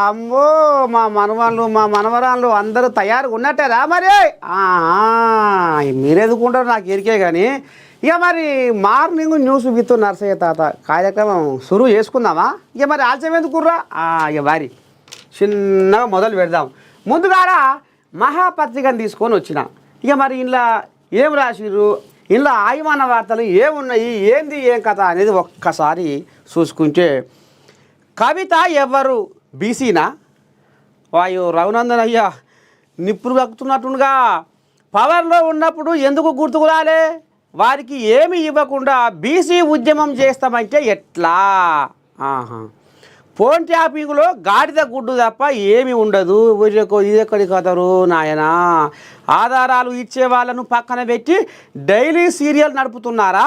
అమ్మో మా మనవాళ్ళు మా మనవరాళ్ళు అందరూ తయారుగా ఉన్నట్టారా మరి మీరు ఎదుర్కొంటారు నాకు ఎరికే కానీ ఇక మరి మార్నింగ్ న్యూస్ విత్ నర్సయ్య తాత కార్యక్రమం సురువు చేసుకుందామా ఇక మరి ఆలస్యం ఎందుకుర్రా ఇక వారి చిన్నగా మొదలు పెడదాం ముందుగాల మహాపత్రికను తీసుకొని వచ్చిన ఇక మరి ఇంట్లో ఏం రాసిర్రు ఇంట్లో ఆయమాన వార్తలు ఏమున్నాయి ఏంది ఏం కథ అనేది ఒక్కసారి చూసుకుంటే కవిత ఎవరు బీసీనా వాయు రఘునందన్ అయ్యా నిప్పులు కక్కుతున్నట్టుగా పవర్లో ఉన్నప్పుడు ఎందుకు గుర్తుకు రాలే వారికి ఏమి ఇవ్వకుండా బీసీ ఉద్యమం చేస్తామంటే ఎట్లా ఫోన్ ట్యాపింగ్లో గాడిద గుడ్డు తప్ప ఏమి ఉండదు ఇదెక్కడి కదరు నాయనా ఆధారాలు ఇచ్చే వాళ్ళను పక్కన పెట్టి డైలీ సీరియల్ నడుపుతున్నారా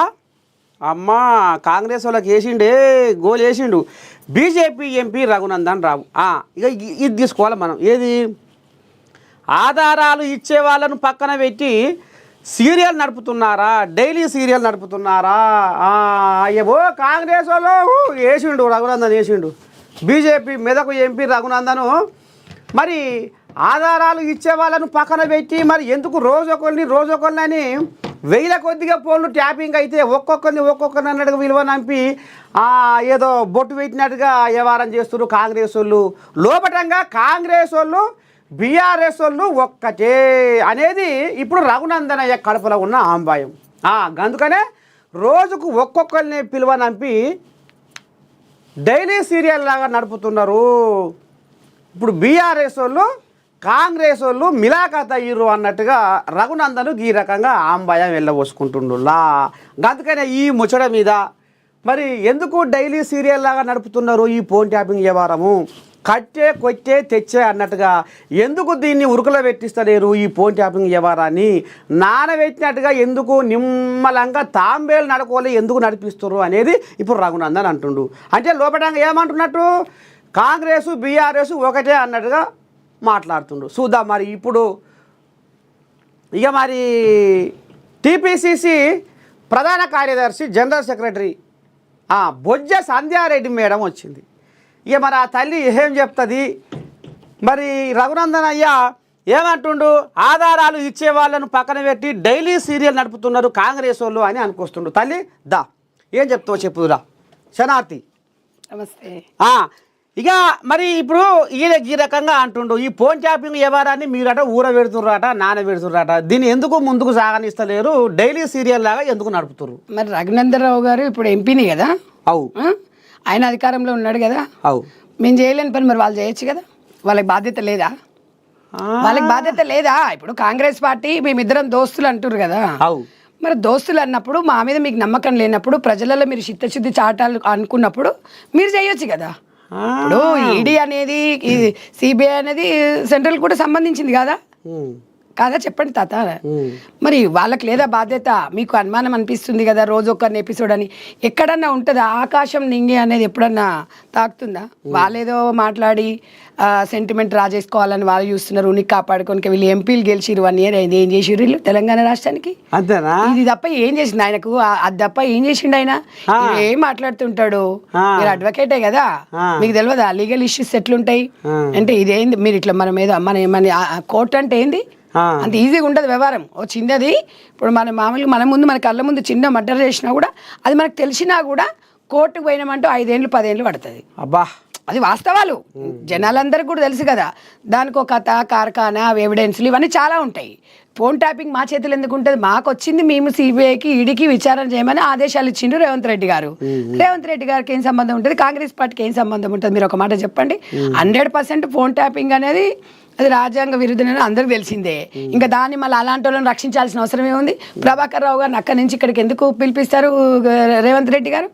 అమ్మా కాంగ్రెస్ వాళ్ళకి వేసిండే గోల్ వేసిండు బీజేపీ ఎంపీ రఘునందన్ రావు ఇక ఇది తీసుకోవాలి మనం ఏది ఆధారాలు ఇచ్చే వాళ్ళను పక్కన పెట్టి సీరియల్ నడుపుతున్నారా డైలీ సీరియల్ నడుపుతున్నారా అయ్యో కాంగ్రెస్ వాళ్ళు వేసిండు రఘునందన్ వేసిండు బీజేపీ మెదకు ఎంపీ రఘునందను మరి ఆధారాలు ఇచ్చే వాళ్ళను పక్కన పెట్టి మరి ఎందుకు రోజొకరిని అని వేల కొద్దిగా ఫోన్లు ట్యాపింగ్ అయితే ఒక్కొక్కరిని అన్నట్టుగా విలువ నంపి ఏదో బొట్టు పెట్టినట్టుగా వ్యవహారం చేస్తున్నారు కాంగ్రెస్ వాళ్ళు లోపటంగా కాంగ్రెస్ వాళ్ళు బీఆర్ఎస్ వాళ్ళు ఒక్కటే అనేది ఇప్పుడు రఘునందనయ్య కడుపులో ఉన్న ఆంబాయం అందుకనే రోజుకు ఒక్కొక్కరిని పిలువ నంపి డైలీ సీరియల్ లాగా నడుపుతున్నారు ఇప్పుడు బీఆర్ఎస్ వాళ్ళు కాంగ్రెస్ వాళ్ళు మిలాఖత్ అయ్యారు అన్నట్టుగా రఘునందను ఈ రకంగా ఆంబాయం వెళ్ళబోసుకుంటుండులా అందుకనే ఈ ముచ్చట మీద మరి ఎందుకు డైలీ సీరియల్ లాగా నడుపుతున్నారు ఈ ఫోన్ ట్యాపింగ్ వ్యవహారము కట్టే కొట్టే తెచ్చే అన్నట్టుగా ఎందుకు దీన్ని ఉరుకులో పెట్టిస్తలేరు ఈ ఫోన్ ట్యాపింగ్ వ్యవహారాన్ని నానబెట్టినట్టుగా ఎందుకు నిమ్మలంగా తాంబేలు నడుకోలే ఎందుకు నడిపిస్తారు అనేది ఇప్పుడు రఘునందన్ అంటుండు అంటే లోపటంగా ఏమంటున్నట్టు కాంగ్రెస్ బీఆర్ఎస్ ఒకటే అన్నట్టుగా మాట్లాడుతుండు చూద్దాం మరి ఇప్పుడు ఇక మరి టీపీసీసీ ప్రధాన కార్యదర్శి జనరల్ సెక్రటరీ బొజ్జ సంధ్యారెడ్డి మేడం వచ్చింది ఇక మరి ఆ తల్లి ఏం చెప్తుంది మరి రఘునందన్ అయ్యా ఏమంటుండు ఆధారాలు ఇచ్చే వాళ్ళను పక్కన పెట్టి డైలీ సీరియల్ నడుపుతున్నారు కాంగ్రెస్ వాళ్ళు అని అనుకొస్తుండు తల్లి దా ఏం చెప్తావు చెప్పుదురా శనార్థి నమస్తే ఇక మరి ఇప్పుడు ఈయన ఈ రకంగా అంటుండు ఈ ఫోన్ ట్యాపింగ్ వ్యవహారాన్ని మీరట ఊరబెడుతుర్రట నానబెడుతుర్రట దీన్ని ఎందుకు ముందుకు సాగనిస్తలేరు డైలీ సీరియల్ లాగా ఎందుకు నడుపుతున్నారు మరి రఘునందరావు గారు ఇప్పుడు ఎంపీని కదా అవు ఆయన అధికారంలో ఉన్నాడు కదా అవు మేము చేయలేని పని మరి వాళ్ళు చేయొచ్చు కదా వాళ్ళకి బాధ్యత లేదా ఇప్పుడు కాంగ్రెస్ పార్టీ మేమిద్దరం దోస్తులు అంటారు కదా అవు మరి దోస్తులు అన్నప్పుడు మా మీద మీకు నమ్మకం లేనప్పుడు ప్రజలలో మీరు చిత్తశుద్ధి చాటాలు అనుకున్నప్పుడు మీరు చేయొచ్చు కదా ఇప్పుడు ఈడీ అనేది సిబిఐ అనేది సెంట్రల్ కూడా సంబంధించింది కాదా చెప్పండి తాత మరి వాళ్ళకి లేదా బాధ్యత మీకు అనుమానం అనిపిస్తుంది కదా రోజు ఒక్కరిని ఎపిసోడ్ అని ఎక్కడన్నా ఉంటుందా ఆకాశం నింగి అనేది ఎప్పుడన్నా తాకుతుందా వాళ్ళేదో మాట్లాడి సెంటిమెంట్ రాజేసుకోవాలని వాళ్ళు చూస్తున్నారు ఉనికి కాపాడుకోనికి వీళ్ళు ఎంపీలు గెలిచిరు 1 year అయింది ఏం చేసిరు వీళ్ళు తెలంగాణ రాష్ట్రానికి ఇది తప్ప ఏం చేసింది ఆయనకు అది తప్ప ఏం చేసిండు ఆయన ఏం మాట్లాడుతుంటాడు మీరు అడ్వకేటే కదా మీకు తెలియదా లీగల్ ఇష్యూస్ ఎట్లుంటాయి అంటే ఇదేంది మీరు ఇట్లా మనం ఏదో మన కోర్టు అంటే ఏంది అంత ఈజీగా ఉండదు వ్యవహారం ఓ చిన్నది ఇప్పుడు మామూలుగా మన ముందు మన కళ్ళ ముందు చిన్న మర్డర్ చేసినా కూడా అది మనకు తెలిసినా కూడా కోర్టుకు పోయినామంటూ 5 ఏళ్ళు 10 ఏళ్ళు పడుతుంది అబ్బా అది వాస్తవాలు జనాలందరికీ కూడా తెలుసు కదా దానికి ఒక కథ కార్ఖానా ఎవిడెన్స్లు ఇవన్నీ చాలా ఉంటాయి ఫోన్ ట్యాపింగ్ మా చేతులు ఎందుకు ఉంటుంది మాకు వచ్చింది మేము సిబిఐకి ఈడీకి విచారణ చేయమని ఆదేశాలు ఇచ్చిండు రేవంత్ రెడ్డి గారికి ఏం సంబంధం ఉంటుంది కాంగ్రెస్ పార్టీకి ఏం సంబంధం ఉంటుంది మీరు ఒక మాట చెప్పండి 100% ఫోన్ ట్యాపింగ్ అనేది అది రాజ్యాంగ విరుద్ధనని అందరికి తెలిసిందే ఇంకా దాన్ని మళ్ళీ అలాంటి వాళ్ళని రక్షించాల్సిన అవసరం ఏముంది ప్రభాకర్ రావు గారిని అక్కడి నుంచి ఇక్కడికి ఎందుకు పిలిపిస్తారు రేవంత్ రెడ్డి గారు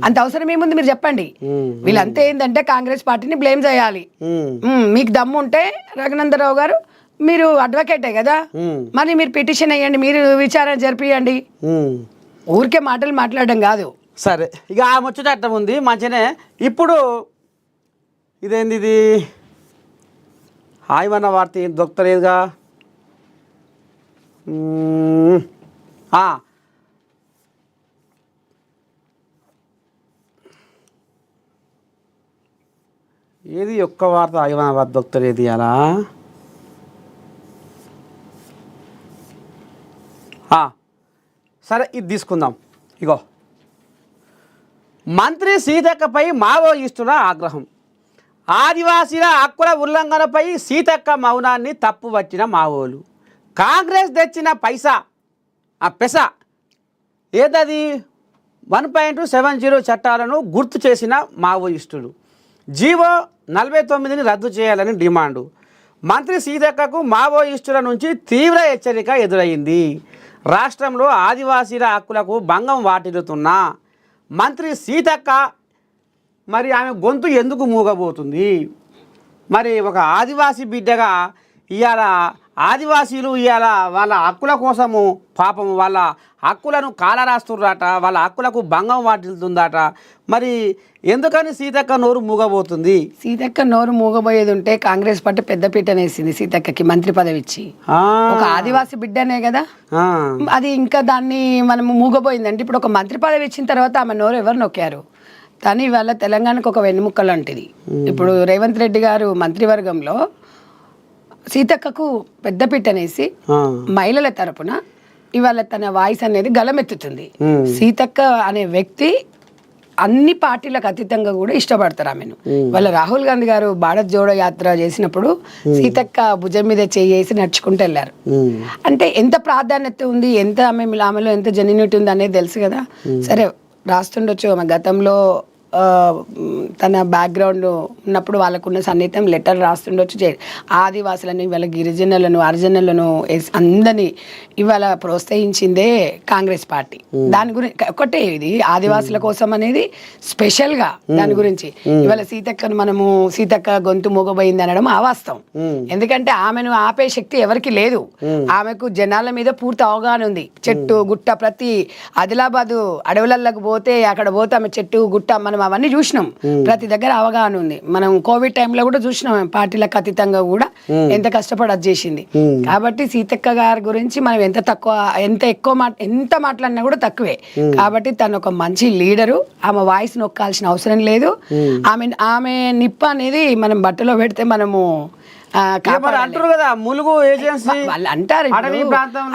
అంత అవసరం ఏముంది మీరు చెప్పండి వీళ్ళంతా ఏంటంటే కాంగ్రెస్ పార్టీని బ్లేమ్ చేయాలి మీకు దమ్ము ఉంటే రఘునందరావు గారు మీరు అడ్వకేటే కదా మరి మీరు పిటిషన్ వేయండి మీరు విచారణ జరిపియండి ఊరికే మాటలు మాట్లాడడం కాదు సరే ఇక ఆ ముచ్చట ఉంది మంచినే ఇప్పుడు ఇదేంది ఇది ఆయమన్న వార్త ఏం దొరకలేదుగా ఏది ఒక్క వార్త హైదరాబాద్ భక్తులు ఏది అలా సరే ఇది తీసుకుందాం. ఇగో మంత్రి సీతక్కపై మావోయిస్టుల ఆగ్రహం. ఆదివాసీల హక్కుల ఉల్లంఘనపై సీతక్క మౌనాన్ని తప్పుపట్టిన మావోలు. కాంగ్రెస్ తెచ్చిన పైసా పెస ఏదది 1.70 చట్టాలను గుర్తు చేసిన మావోయిస్టులు. జీవో 49ని రద్దు చేయాలని డిమాండు. మంత్రి సీతక్కకు మావోయిస్టుల నుంచి తీవ్ర హెచ్చరిక ఎదురైంది. రాష్ట్రంలో ఆదివాసీల హక్కులకు భంగం వాటిల్లుతున్న మంత్రి సీతక్క మరి ఆమె గొంతు ఎందుకు మూగబోతుంది? మరి ఒక ఆదివాసీ బిడ్డగా ఇవాళ ఆదివాసీలు ఇవాళ వాళ్ళ హక్కుల కోసము పాపం వాళ్ళ హక్కులను కాలరాస్తుర్రట, వాళ్ళ హక్కులకు భంగం వాటిల్తుందట. మరి ఎందుకని సీతక్క నోరు మూగబోతుంది? సీతక్క నోరు మూగబోయేది ఉంటే కాంగ్రెస్ పార్టీ పెద్దపీటనేసింది సీతక్కకి మంత్రి పదవి ఇచ్చి. ఒక ఆదివాసీ బిడ్డనే కదా అది, ఇంకా దాన్ని మనము మూగబోయిందంటే ఇప్పుడు ఒక మంత్రి పదవి ఇచ్చిన తర్వాత ఆమె నోరు ఎవరు నొక్కారు? కానీ ఇవాళ తెలంగాణకు ఒక వెన్నుముక్క లాంటిది. ఇప్పుడు రేవంత్ రెడ్డి గారు మంత్రివర్గంలో సీతక్కకు పెద్దపీటనేసి మహిళల తరపున ఇవాళ తన వాయిస్ అనేది గలమెత్తుతుంది. సీతక్క అనే వ్యక్తి అన్ని పార్టీలకు అతీతంగా కూడా ఇష్టపడతారు ఆమెను. వాళ్ళ రాహుల్ గాంధీ గారు భారత్ జోడో యాత్ర చేసినప్పుడు సీతక్క భుజం మీద చేసి నడుచుకుంటూ వెళ్ళారు. అంటే ఎంత ప్రాధాన్యత ఉంది, ఎంత ఆమెలో ఎంత జెన్యూనిటీ ఉంది అనేది తెలుసు కదా. సరే రాస్తుండొచ్చు ఆమె గతంలో తన బ్యాక్గ్రౌండ్ ఉన్నప్పుడు వాళ్ళకున్న సన్నిహితం లెటర్ రాస్తుండొచ్చు. ఆదివాసులని ఇవాళ గిరిజనులను హరిజనులను అందరినీ ఇవాళ ప్రోత్సహించిందే కాంగ్రెస్ పార్టీ. దాని గురించి ఒకటే ఇది ఆదివాసుల కోసం అనేది స్పెషల్గా దాని గురించి ఇవాళ సీతక్కను మనము సీతక్క గొంతు మూగబోయింది అనడం అవాస్తవం. ఎందుకంటే ఆమెను ఆపే శక్తి ఎవరికి లేదు. ఆమెకు జనాల మీద పూర్తి అవగాహన ఉంది. చెట్టు గుట్ట ప్రతి ఆదిలాబాదు అడవులలోకి పోతే అక్కడ పోతే ఆమె చెట్టు గుట్ట మనం అవన్నీ చూసినాం. ప్రతి దగ్గర అవగాహన ఉంది. మనం కోవిడ్ టైంలో కూడా చూసినాం పార్టీలకు అతీతంగా కూడా ఎంత కష్టపడి అది చేసింది. కాబట్టి సీతక్క గారి గురించి మనం ఎంత మాట్లాడినా కూడా తక్కువే. కాబట్టి తను ఒక మంచి లీడరు. ఆమె వాయిస్ నొక్కాల్సిన అవసరం లేదు. ఆమె నిప్ప అనేది మనం బట్టలో పెడితే మనము అంటారు కదా ములుగు ఏజెన్సీ వాళ్ళు అంటారు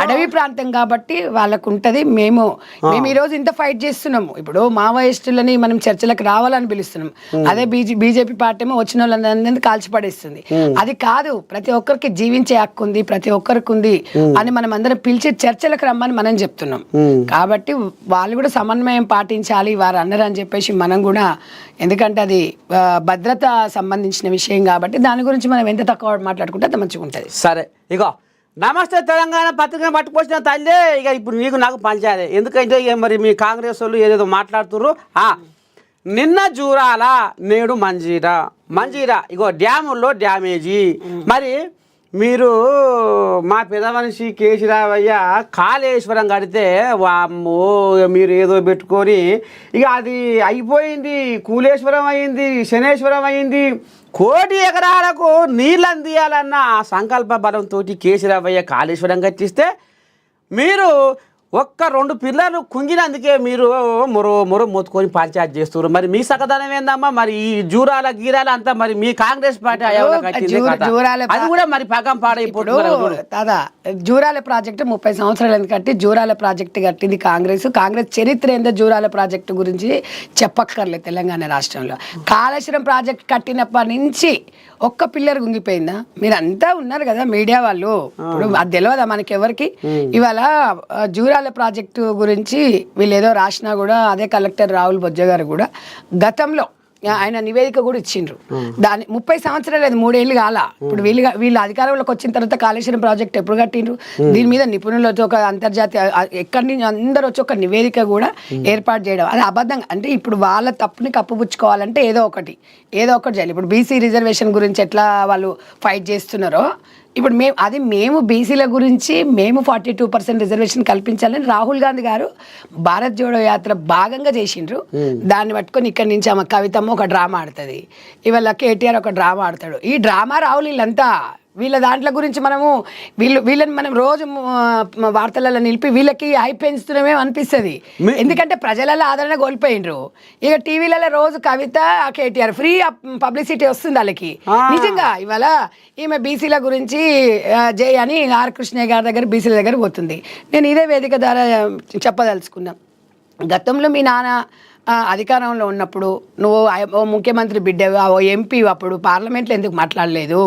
అడవి ప్రాంతం కాబట్టి వాళ్ళకు ఉంటది. మేము ఈరోజు ఇంత ఫైట్ చేస్తున్నాము. ఇప్పుడు మావోయిస్టులని మనం చర్చలకు రావాలని పిలుస్తున్నాం. అదే బీజేపీ పార్టీ ఏమో వచ్చిన వాళ్ళందరినీ కాల్చిపడేస్తుంది. అది కాదు, ప్రతి ఒక్కరికి జీవించే హక్కు ఉంది, ప్రతి ఒక్కరికి ఉంది అని మనం అందరం పిలిచి చర్చలకు రమ్మని మనం చెప్తున్నాం. కాబట్టి వాళ్ళు కూడా సమన్వయం పాటించాలి వారు అన్నారు అని చెప్పేసి మనం కూడా, ఎందుకంటే అది భద్రత సంబంధించిన విషయం కాబట్టి దాని గురించి మనం ఎంత తక్కువ మాట్లాడుకుంటే అంత మంచిగా ఉంటుంది. సరే ఇగో నమస్తే తెలంగాణ పత్రికను పట్టుకొచ్చిన తల్లి. ఇక ఇప్పుడు నీకు నాకు పంచాయతీ. ఎందుకంటే ఇక మరి మీ కాంగ్రెస్ వాళ్ళు ఏదేదో మాట్లాడుతుర్రు. నిన్న జూరాల నేడు మంజీరా ఇగో డ్యాముల్లో డ్యామేజీ. మరి మీరు మా పెద్ద మనిషి కేసీరావయ్య కాళేశ్వరం కడితే వామ్మో మీరు ఏదో పెట్టుకొని ఇక అది అయిపోయింది. కూలేశ్వరం అయింది, శనేశ్వరం అయింది. 1 కోటి ఎకరాలకు నీళ్ళు అందియాలన్న సంకల్ప బలంతో కేసీరావయ్య కాళేశ్వరం కట్టిస్తే మీరు 1-2 పిల్లలు కుంగినందుకే మీరు మొర మొత్తుకొని పంచాయతీ చేస్తున్నారు. మరి మీ సకదనం ఏందమ్మా? మరి ఈ జూరాల గీరాల అంతా మరి మీ కాంగ్రెస్ పార్టీ అది కూడా మరి పగం పాడైపోతుంది. దాదా జూరాల ప్రాజెక్టు 30 సంవత్సరాలు కట్టి జూరాల ప్రాజెక్టు కట్టింది కాంగ్రెస్ చరిత్ర ఏందో జూరాల ప్రాజెక్టు గురించి చెప్పక్కర్లేదు. తెలంగాణ రాష్ట్రంలో కాళేశ్వరం ప్రాజెక్ట్ కట్టినప్పటి నుంచి ఒక్క పిల్లర్ గుంగిపోయిందా? మీరు అంతా ఉన్నారు కదా మీడియా వాళ్ళు, ఇప్పుడు అది తెలియదా మనకి ఎవరికి? ఇవాళ జూరాల ప్రాజెక్టు గురించి వీళ్ళు ఏదో రాసినా కూడా అదే కలెక్టర్ రాహుల్ బొజ్జ గారు కూడా గతంలో ఆయన నివేదిక కూడా ఇచ్చిండ్రు. దాని 30 సంవత్సరాలు లేదు, 3 ఏళ్ళు కాల. ఇప్పుడు వీళ్ళు అధికారంలోకి వచ్చిన తర్వాత కాళేశ్వరం ప్రాజెక్ట్ ఎప్పుడు కట్టిండ్రు? దీని మీద నిపుణులు వచ్చి ఒక అంతర్జాతీయ ఎక్కడి నుంచి అందరూ వచ్చి ఒక నివేదిక కూడా ఏర్పాటు చేయడం అది అబద్ధంగా. అంటే ఇప్పుడు వాళ్ళ తప్పుని కప్పుపుచ్చుకోవాలంటే ఏదో ఒకటి చేయాలి. ఇప్పుడు బీసీ రిజర్వేషన్ గురించి ఎట్లా వాళ్ళు ఫైట్ చేస్తున్నారో ఇప్పుడు మేము బీసీల గురించి మేము 42% రిజర్వేషన్ కల్పించాలని రాహుల్ గాంధీ గారు భారత్ జోడో యాత్ర భాగంగా చేసిండ్రు. దాన్ని పట్టుకొని ఇక్కడి నుంచి ఆమె కవితమ్మ ఒక డ్రామా ఆడుతుంది, ఇవాళ కేటీఆర్ ఒక డ్రామా ఆడతాడు. ఈ డ్రామా రాహుల్ వీళ్ళంతా వీళ్ళ దాంట్లో గురించి మనము వీళ్ళని మనం రోజు వార్తలలో నిలిపి వీళ్ళకి హై పెంచుతున్నామే అనిపిస్తుంది. ఎందుకంటే ప్రజలలో ఆదరణ కోల్పోయినరు. ఇక టీవీలలో రోజు కవిత కేటీఆర్ ఫ్రీ పబ్లిసిటీ వస్తుంది వాళ్ళకి. నిజంగా ఇవాళ ఈమె బీసీల గురించి జై అని ఆర్ కృష్ణయ్య గారి దగ్గర బీసీల దగ్గర పోతుంది. నేను ఇదే వేదిక ద్వారా చెప్పదలుచుకున్నా, గతంలో మీ నాన్న అధికారంలో ఉన్నప్పుడు నువ్వు ఓ ముఖ్యమంత్రి బిడ్డవి, ఓ ఎంపీ అప్పుడు పార్లమెంట్లో ఎందుకు మాట్లాడలేదు,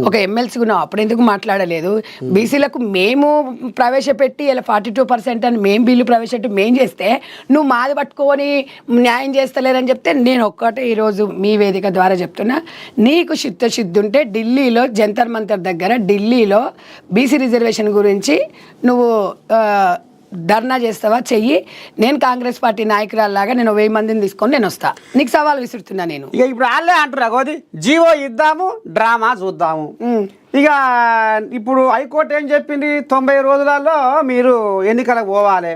ఒక ఎమ్మెల్సీ ఉన్నావు అప్పుడు ఎందుకు మాట్లాడలేదు, బీసీలకు మేము ప్రవేశపెట్టి ఇలా 42% అని మేము బిల్లు ప్రవేశపెట్టి మేము చేస్తే నువ్వు మాది పట్టుకొని న్యాయం చేస్తలేరని చెప్తే నేను ఒక్కటే ఈరోజు మీ వేదిక ద్వారా చెప్తున్నా, నీకు చిత్తశుద్ధి ఉంటే ఢిల్లీలో జంతర్ మంతర్ దగ్గర ఢిల్లీలో బీసీ రిజర్వేషన్ గురించి నువ్వు ధర్నా చేస్తావా చెయ్యి, నేను కాంగ్రెస్ పార్టీ నాయకురాల్లాగా నేను 1000 మందిని తీసుకొని నేను వస్తా, నీకు సవాల్ విసురుతున్నా నేను. ఇక ఇప్పుడు వాళ్ళే అంటున్నా గోది జీవో ఇద్దాము డ్రామా చూద్దాము. ఇక ఇప్పుడు హైకోర్టు ఏం చెప్పింది, 90 రోజులలో మీరు ఎన్నికలకు పోవాలి,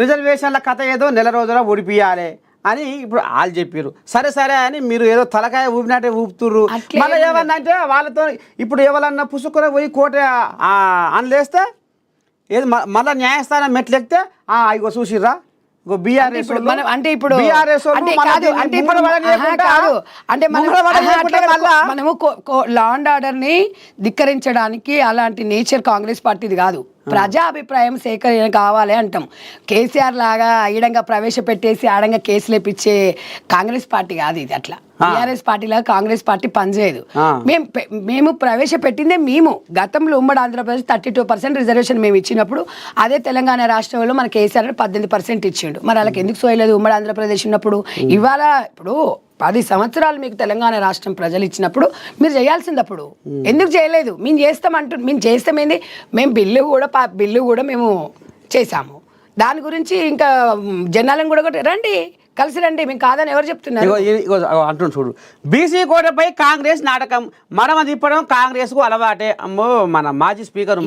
రిజర్వేషన్ల కథ ఏదో నెల రోజుల ఓడిపియాలి అని ఇప్పుడు వాళ్ళు చెప్పారు. సరే సరే అని మీరు ఏదో తలకాయ ఊపినట్టే ఊపుతుర్రు. మళ్ళీ ఏమన్నా అంటే వాళ్ళతో ఇప్పుడు ఎవరన్నా పుసుకుని పోయి కోట అనలేస్తే ఏది మళ్ళీ న్యాయస్థానం మెట్లెక్కితే ఇగో చూసిర్రా బీఆర్ఎస్ అంటే ఇప్పుడు మనము లా అండ్ ఆర్డర్ ని ధిక్కరించడానికి అలాంటి నేచర్ కాంగ్రెస్ పార్టీది కాదు. ప్రజా అభిప్రాయం సేకరణ కావాలి అంటాం. కేసీఆర్ లాగా ఈడంగా ప్రవేశపెట్టేసి ఆడంగా కేసులు ఇప్పించే కాంగ్రెస్ పార్టీ కాదు ఇది. అట్లా టీఆర్ఎస్ పార్టీ లాగా కాంగ్రెస్ పార్టీ పనిచేయదు. మేము ప్రవేశపెట్టిందే మేము. గతంలో ఉమ్మడి ఆంధ్రప్రదేశ్ 32% రిజర్వేషన్ మేము ఇచ్చినప్పుడు అదే తెలంగాణ రాష్ట్రంలో మన కేసీఆర్ 18% ఇచ్చిండు. మరి వాళ్ళకి ఎందుకు సోయలేదు ఉమ్మడి ఆంధ్రప్రదేశ్ ఉన్నప్పుడు? ఇవాళ ఇప్పుడు 10 సంవత్సరాలు మీకు తెలంగాణ రాష్ట్రం ప్రజలు ఇచ్చినప్పుడు మీరు చేయాల్సింది అప్పుడు ఎందుకు చేయలేదు? మేము చేస్తామేంది, మేము బిల్లు కూడా మేము చేసాము. దాని గురించి ఇంకా జనాలను కూడా రండి కలిసి రండి, మేము కాదని ఎవరు చెప్తున్నారు? అంటున్నాడు చూడు, బీసీ కోటపై కాంగ్రెస్ నాటకం మనం తిప్పడం కాంగ్రెస్ కు అలవాటే. అమ్మో మన మాజీ స్పీకర్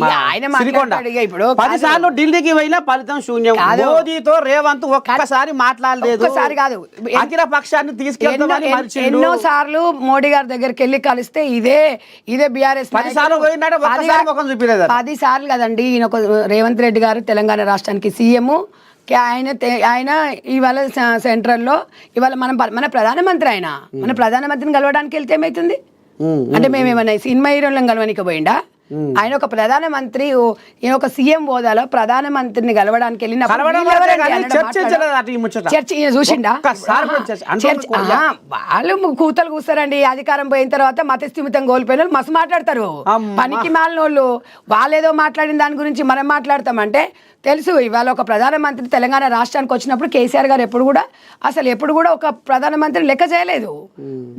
ఇప్పుడు 10 సార్లు ఢిల్లీకి పోయినా ఫలితం శూన్యం. మోదీతో రేవంత్ ఒక్కసారి మాట్లాడలేదు. ఒక్కసారి కాదు, అఖిల పక్షాన్ని తీసుకెళ్తామని ఎన్నో సార్లు మోడీ గారి దగ్గరికి వెళ్ళి కలిస్తే ఇదే బీఆర్ఎస్ 10 సార్లు పోయినాడు, ఒక్కసారి ముఖం చూపిలేదు. 10 సార్లు కదండి. ఈయన రేవంత్ రెడ్డి గారు తెలంగాణ రాష్ట్రానికి సీఎం, ఆయన ఇవాళ సెంట్రల్లో ఇవాళ మన ప్రధానమంత్రి, మన ప్రధానమంత్రిని కలవడానికి వెళ్తే ఏమవుతుంది అంటే మేమేమన్నా సినిమా హీరోలను కలవడానికి పోయిండా? ఆయన ఒక ప్రధానమంత్రి, ఈయన ఒక సీఎం హోదాలో ప్రధానమంత్రిని కలవడానికి వెళ్ళినప్పుడు చూసిండా? వాళ్ళు కూతలు కూస్తారండి. అధికారం పోయిన తర్వాత మతస్థిమితం కోల్పోయిన వాళ్ళు మస్తు మాట్లాడతారు. పనికి మాలిన వాళ్ళు వాళ్ళేదో మాట్లాడిన దాని గురించి మనం మాట్లాడతామంటే తెలుసు. ఇవాళ ఒక ప్రధానమంత్రి తెలంగాణ రాష్ట్రానికి వచ్చినప్పుడు కేసీఆర్ గారు ఎప్పుడు కూడా ఒక ప్రధానమంత్రి లెక్క చేయలేదు.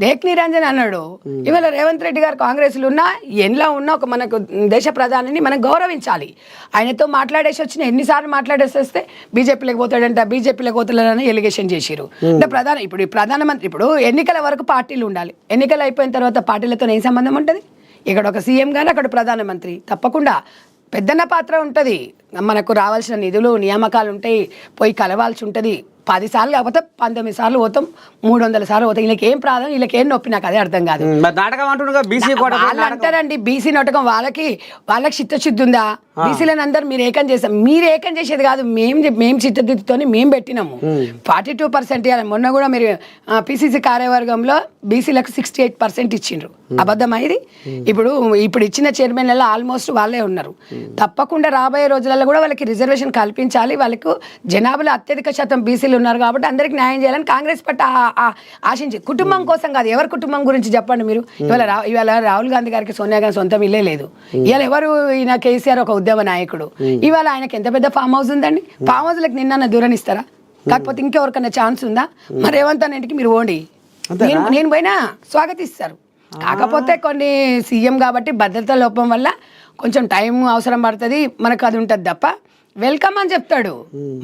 దేక్ నిరంజన్ అన్నాడు. ఇవాళ రేవంత్ రెడ్డి గారు కాంగ్రెస్లో ఉన్నా ఎండ్లో ఉన్నా ఒక మనకు దేశ ప్రధానిని మనం గౌరవించాలి. ఆయనతో మాట్లాడేసి వచ్చిన ఎన్నిసార్లు మాట్లాడేసి వస్తే బీజేపీలోకి పోతాడని ఎలిగేషన్ చేసిరు. అంటే ఇప్పుడు ప్రధానమంత్రి ఇప్పుడు ఎన్నికల వరకు పార్టీలు ఉండాలి. ఎన్నికలు అయిపోయిన తర్వాత పార్టీలతో ఏం సంబంధం ఉంటుంది? ఇక్కడ ఒక సీఎం గానీ అక్కడ ప్రధానమంత్రి తప్పకుండా పెద్దన్న పాత్ర ఉంటుంది. మనకు రావాల్సిన నిధులు నియామకాలు ఉంటాయి, పోయి కలవాల్సి ఉంటుంది. 10 సార్లు కాకపోతే 19 సార్లు పోతాం, 300 సార్లు పోతాం. వీళ్ళకి ఏం ప్రాధం, వీళ్ళకి ఏం నొప్పి, నాకు అదే అర్థం కాదు. వాళ్ళు అంటారండి బీసీ నాటకం, వాళ్ళకి చిత్తశుద్ధి ఉందా? బీసీలను అందరు మీరు ఏకం చేసేది కాదు. మేము చిత్తశుద్ధితో మేము పెట్టినాము 42%. మొన్న కూడా మీరు పిసిసి కార్యవర్గంలో బీసీలకు 68% ఇచ్చిండ్రు. అబద్ధమా ఇది? ఇప్పుడు ఇచ్చిన చైర్మన్లలో ఆల్మోస్ట్ వాళ్ళే ఉన్నారు. తప్పకుండా రాబోయే రోజులలో కూడా వాళ్ళకి రిజర్వేషన్ కల్పించాలి. వాళ్ళకు జనాభాలో అత్యధిక శాతం బీసీలు ఉన్నారు కాబట్టి అందరికి న్యాయం చేయాలని కాంగ్రెస్ పార్టీ ఆశించి, కుటుంబం కోసం కాదు. ఎవరి కుటుంబం గురించి చెప్పండి మీరు? ఇవాళ రాహుల్ గాంధీ గారికి సోనియా గాంధీ సొంతం ఇల్లే లేదు. ఇవాళ ఎవరు? ఈయన కేసీఆర్ ఒక ఉద్యమ నాయకుడు. ఇవాళ ఆయనకి ఎంత పెద్ద ఫామ్ హౌస్ ఉందండి. ఫామ్ హౌస్లకు నిన్న దూరనిస్తారా? కాకపోతే ఇంకెవరికన్నా ఛాన్స్ ఉందా? మరి రేవంత్ ఇంటికి మీరు ఓండి, నేను పోయినా స్వాగతిస్తారు. కాకపోతే కొన్ని సీఎం కాబట్టి భద్రతా లోపం వల్ల కొంచెం టైం అవసరం పడుతుంది, మనకు అది ఉంటుంది తప్ప వెల్కమ్ అని చెప్తాడు.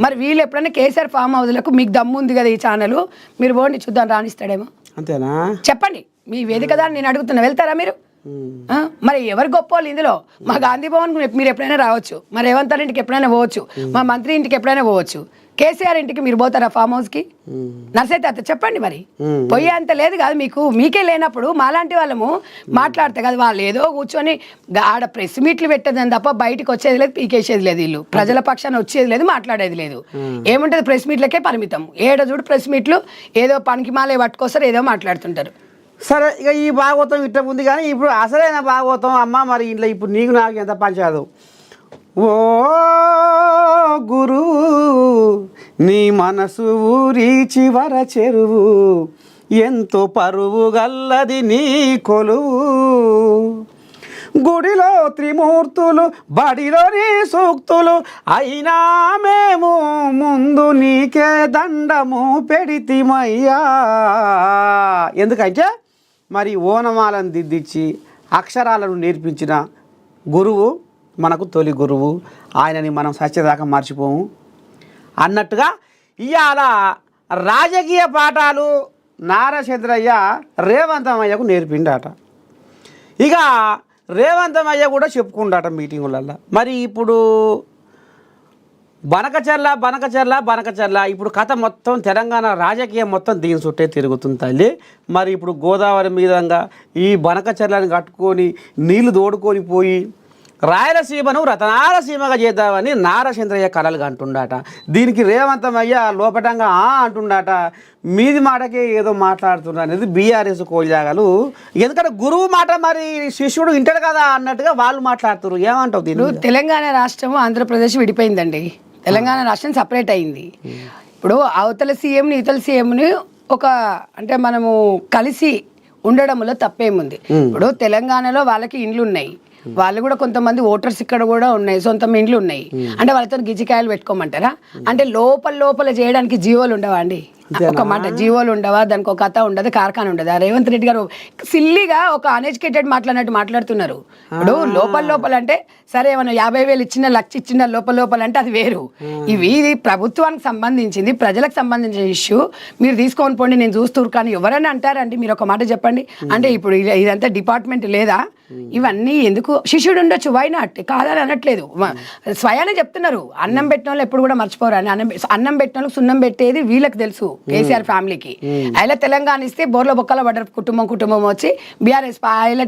మరి వీళ్ళు ఎప్పుడైనా కేసీఆర్ ఫామ్ హౌస్లకు మీకు దమ్ము ఉంది కదా ఈ ఛానల్, మీరు పోండి చూద్దాం, రాణిస్తాడేమో. అంతేనా? చెప్పండి, మీ వేదిక దాన్ని నేను అడుగుతున్నా, వెళ్తారా మీరు? మరి ఎవరు గొప్ప వాళ్ళు ఇందులో? మా గాంధీ భవన్ మీరు ఎప్పుడైనా రావచ్చు, మా రేవంత్ ఇంటికి ఎప్పుడైనా పోవచ్చు, మా మంత్రి ఇంటికి ఎప్పుడైనా పోవచ్చు. కేసీఆర్ ఇంటికి మీరు పోతారా ఫామ్ హౌస్కి? నర్సైతే అత్త చెప్పండి మరి. పోయే అంత లేదు కాదు మీకు. మీకే లేనప్పుడు మాలాంటి వాళ్ళము మాట్లాడితే కదా, వాళ్ళు ఏదో కూర్చొని ఆడ ప్రెస్ మీట్లు పెట్టేదని తప్ప బయటకు వచ్చేది లేదు, పీకేసేది లేదు. వీళ్ళు ప్రజల పక్షాన వచ్చేది లేదు, మాట్లాడేది లేదు. ఏముంటుంది, ప్రెస్ మీట్లకే పరిమితం. ఏడో చూడు ప్రెస్ మీట్లు ఏదో పనికి మాలే పట్టుకొస్తారు, ఏదో మాట్లాడుతుంటారు. సరే, ఇక ఈ భాగవతం ఇట్లా ఉంది. కానీ ఇప్పుడు అసలైన భాగవతం అమ్మ, మరి ఇంట్లో ఇప్పుడు నీకు నాకు ఎంత పంచాదు. ఓ గురు నీ మనసు ఊరి చివర చెరువు, ఎంతో పరువు గల్లది నీ కొలువు. గుడిలో త్రిమూర్తులు, బడిలోని సూక్తులు, అయినా మేము ముందు నీకే దండము పెడితిమయ్యా. ఎందుకంటే మరి ఓనమాలను దిద్దిచ్చి అక్షరాలను నేర్పించిన గురువు మనకు తొలి గురువు. ఆయనని మనం సత్యదాకా మర్చిపోము అన్నట్టుగా ఇవాళ రాజకీయ పాఠాలు నారచంద్రయ్య రేవంతమయ్యకు నేర్పిండట. ఇక రేవంతమయ్య కూడా చెప్పుకుంటాట మీటింగులలో. మరి ఇప్పుడు బనకచర్ల ఇప్పుడు కథ మొత్తం తెలంగాణ రాజకీయం మొత్తం దీని చుట్టే తిరుగుతుంది తల్లి. మరి ఇప్పుడు గోదావరి మీదంగా ఈ బనకచర్లను కట్టుకొని నీళ్లు తోడుకొని పోయి రాయలసీమను రతనాలసీమగా చేద్దామని నారచంద్రయ్య కలలుగా అంటుండట. దీనికి రేవంతమయ్య లోపటంగా అంటుండట. మీది మాటకే ఏదో మాట్లాడుతున్నారు అనేది బీఆర్ఎస్ కోల్జాగలు. ఎందుకంటే గురువు మాట మరి శిష్యుడు వింటాడు కదా అన్నట్టుగా వాళ్ళు మాట్లాడుతున్నారు. ఏమంటావు దీన్ని? తెలంగాణ రాష్ట్రం ఆంధ్రప్రదేశ్ విడిపోయిందండి. తెలంగాణ రాష్ట్రం సపరేట్ అయింది. ఇప్పుడు అవతల సీఎంని ఇతల సీఎంని ఒక అంటే మనము కలిసి ఉండడంలో తప్పేముంది. ఇప్పుడు తెలంగాణలో వాళ్ళకి ఇండ్లు ఉన్నాయి, వాళ్ళు కూడా కొంతమంది ఓటర్స్ ఇక్కడ కూడా ఉన్నాయి, సొంత ఇండ్లు ఉన్నాయి. అంటే వాళ్ళతో గిజికాయలు పెట్టుకోమంటారా? అంటే లోపల చేయడానికి జీవోలు ఉండవా అండి? ఒక మాట, జీవోలు ఉండవా? దానికి ఒక కథ ఉండదు, కార్ఖాన ఉండదు. రేవంత్ రెడ్డి గారు సిల్లీగా ఒక అన్ఎడ్యుకేటెడ్ మాట్లాడినట్టు మాట్లాడుతున్నారు. ఇప్పుడు లోపల అంటే సరే ఏమన్నా 50,000 ఇచ్చిన, 1,00,000 ఇచ్చిన లోపల అంటే అది వేరు. ఇది ప్రభుత్వానికి సంబంధించింది, ప్రజలకు సంబంధించిన ఇష్యూ. మీరు తీసుకొని పోండి, నేను చూస్తూరు. కానీ ఎవరైనా అంటారండి? మీరు ఒక మాట చెప్పండి. అంటే ఇప్పుడు ఇదంతా డిపార్ట్మెంట్ లేదా? ఇవన్నీ ఎందుకు? శిష్యుడు ఉండొచ్చు, వై నాట్? కాదని అనట్లేదు, స్వయానే చెప్తున్నారు. అన్నం పెట్టిన వాళ్ళు ఎప్పుడు కూడా మర్చిపోరు అని. అన్నం పెట్టిన వాళ్ళకి సున్నం పెట్టేది వీళ్ళకి తెలుసు, కేసీఆర్ ఫ్యామిలీకి. ఆయన తెలంగాణ ఇస్తే బోర్ల బొక్కల పడ్డారు కుటుంబం వచ్చి బీఆర్ఎస్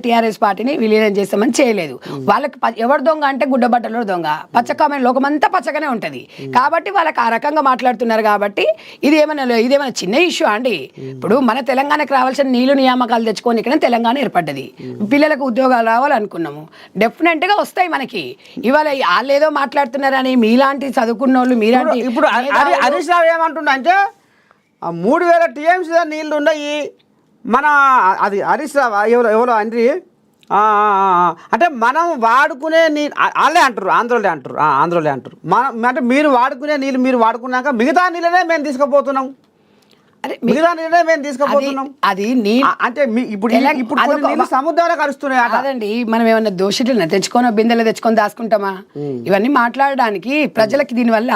టీఆర్ఎస్ పార్టీని విలీనం చేస్తామని చేయలేదు. వాళ్ళకి ఎవరు దొంగ అంటే గుడ్డబట్టలో దొంగ. పచ్చకమైన లోకమంతా పచ్చగానే ఉంటది కాబట్టి వాళ్ళకి ఆ రకంగా మాట్లాడుతున్నారు. కాబట్టి ఇదేమైనా చిన్న ఇష్యూ అండి? ఇప్పుడు మన తెలంగాణకు రావాల్సిన నీళ్లు నియామకాలు తెచ్చుకొని ఇక్కడ తెలంగాణ ఏర్పడ్డది. పిల్లలకు ఉద్యోగాలు రావాలనుకున్నాము, డెఫినెట్ గా వస్తాయి మనకి. ఇవాళ వాళ్ళు ఏదో మాట్లాడుతున్నారని మీలాంటి చదువుకున్న వాళ్ళు మీలాంటి ఇప్పుడు హరీష్ రావు ఏమంటున్నా అంటే 3,000 TMC నీళ్లు ఉన్నాయి మన అది హరీష్ రావు ఎవరో అండ్రి అంటే మనం వాడుకునే నీళ్ళు వాళ్ళే అంటారు, ఆంధ్రోలే అంటారు. మనం అంటే మీరు వాడుకునే నీళ్ళు మీరు వాడుకున్నాక మిగతా నీళ్ళనే మేము తీసుకుపోతున్నాం. అది అంటే ఇప్పుడు సముద్రాలు కలుస్తున్నాయి కాదండి. మనం ఏమన్నా దోషులను తెచ్చుకొని బిందెలు తెచ్చుకొని దాచుకుంటామా? ఇవన్నీ మాట్లాడడానికి ప్రజలకి దీనివల్ల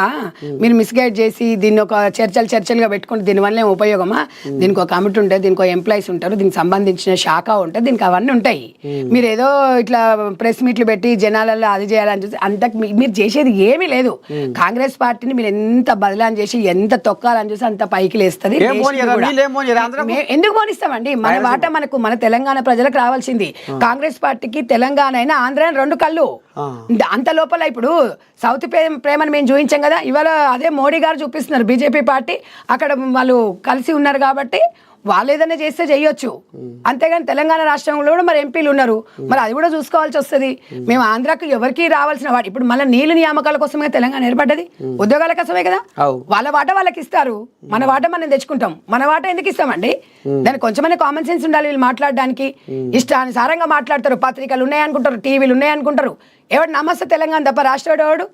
మీరు మిస్గైడ్ చేసి దీన్ని ఒక చర్చలుగా పెట్టుకుంటే దీనివల్ల ఏం ఉపయోగమా? దీనికి ఒక కమిటీ ఉంటుంది, దీనికి ఒక ఎంప్లాయీస్ ఉంటారు, దీనికి సంబంధించిన శాఖ ఉంటుంది, దీనికి అవన్నీ ఉంటాయి. మీరు ఏదో ఇట్లా ప్రెస్ మీట్లు పెట్టి జనాలలో అది చేయాలని చూసి అంత మీరు చేసేది ఏమీ లేదు. కాంగ్రెస్ పార్టీని మీరు ఎంత బదలాన్ని చేసి ఎంత తొక్కాలని చూసి అంత పైకి లేస్తుంది. ఎందుకు పోనిస్తామండి? మన వాట మన తెలంగాణ ప్రజలకు రావాల్సింది. కాంగ్రెస్ పార్టీకి తెలంగాణ అయినా ఆంధ్ర 2 కళ్ళు. అంత లోపల ఇప్పుడు సౌత్ ప్రేమను మేము చూపించాం కదా, ఇవాళ అదే మోడీ గారు చూపిస్తున్నారు. బీజేపీ పార్టీ అక్కడ వాళ్ళు కలిసి ఉన్నారు కాబట్టి వాళ్ళు ఏదైనా చేస్తే చేయొచ్చు. అంతేగాని తెలంగాణ రాష్ట్రంలో కూడా మరి ఎంపీలు ఉన్నారు, మరి అది కూడా చూసుకోవాల్సి వస్తుంది. మేము ఆంధ్రాకు ఎవరికి రావాల్సిన వాటి ఇప్పుడు మళ్ళీ నీళ్లు నియామకాల కోసమే తెలంగాణ ఏర్పడ్డది, ఉద్యోగాల కోసమే కదా. వాళ్ళ వాట వాళ్ళకి ఇస్తారు, మన వాట మనం తెచ్చుకుంటాం. మన వాట ఎందుకు ఇస్తామండి? దానికి కొంచెమైనా కామన్ సెన్స్ ఉండాలి. వీళ్ళు మాట్లాడడానికి ఇష్టానుసారంగా మాట్లాడతారు. పత్రికలు ఉన్నాయనుకుంటారు, టీవీలు ఉన్నాయనుకుంటారు. ఎవడు నమస్తే తెలంగాణ తప్ప రాష్ట్రుడు ఎవడు?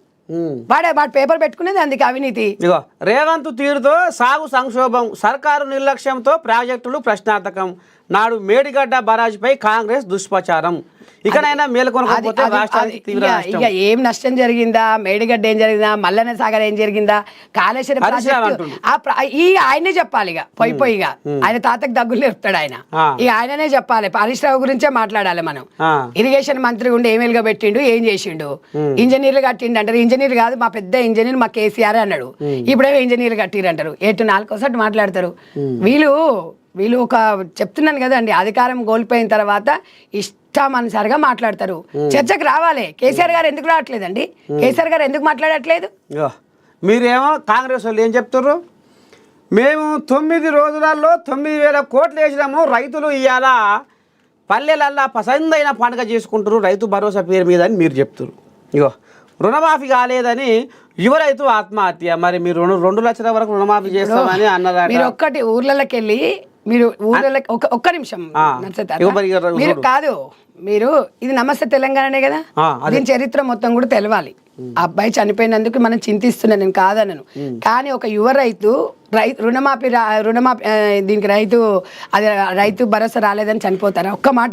వాడు పేపర్ పెట్టుకునేది అందుకే అవినీతి. ఇగో రేవంత్ తీరుతో సాగు సంక్షోభం, సర్కారు నిర్లక్ష్యంతో ప్రాజెక్టులు ప్రశ్నార్థకం, నాడు మేడిగడ్డ బరాజ్పై కాంగ్రెస్ దుష్ప్రచారం. ఇకనైనా మేలుకొనకపోతే రాష్ట్రానికి తీవ్ర నష్టం. ఇక ఏం నష్టం జరిగిందా, మేడిగడ్డ ఏం జరిగిందా, మల్లన్న సాగర్ ఏం జరిగిందా, కాళేశ్వరం ఆయనే చెప్పాలి. ఇక పోయిగా ఆయన తాతకు దగ్గులు నేర్పుతాడు ఆయన. ఇక ఆయననే చెప్పాలి. హరీష్ రావు గురించే మాట్లాడాలి మనం. ఇరిగేషన్ మంత్రి ఉండి ఏమేలుగా పెట్టిండు, ఏం చేసిండు, ఇంజనీర్లు కట్టిండు అంటారు. ఇంజనీర్ కాదు మా పెద్ద ఇంజనీర్ మా కేసీఆర్ అన్నాడు. ఇప్పుడేమో ఇంజనీర్లు కట్టిరు అంటారు. ఎటు 4 మాట్లాడతారు వీళ్ళు. ఒక చెప్తున్నాను కదండి, అధికారం కోల్పోయిన తర్వాత ఇష్టానుసారిగా మాట్లాడతారు. చర్చకు రావాలి. కేసీఆర్ గారు ఎందుకు రావట్లేదండి? కేసీఆర్ గారు ఎందుకు మాట్లాడట్లేదు? మీరేమో కాంగ్రెస్ వాళ్ళు ఏం చెప్తారు? మేము 9 రోజులలో 9,000 కోట్లు వేసినాము. రైతులు ఇవాళ పల్లెలల్లా పసందైన పండుగ చేసుకుంటారు రైతు భరోసా పేరు మీద అని మీరు చెప్తారు. ఇగో రుణమాఫీ కాలేదని యువ రైతు ఆత్మహత్య. మరి మీరు 2 లక్షల వరకు రుణమాఫీ చేస్తామని అన్నారు. మీరు ఒక్కటి ఊర్లలోకి వెళ్ళి మీరు ఊర్లలో ఒక్క నిమిషం మీరు కాదు, మీరు ఇది నమస్తే తెలంగాణనే కదా, దీని చరిత్ర మొత్తం కూడా తెలవాలి. ఆ అబ్బాయి చనిపోయినందుకు మనం చింతిస్తున్నాను, నేను కాదనను. కానీ ఒక యువ రైతు రుణమాఫీ దీనికి రైతు భరోసా రాలేదని చనిపోతారా? ఒక్క మాట.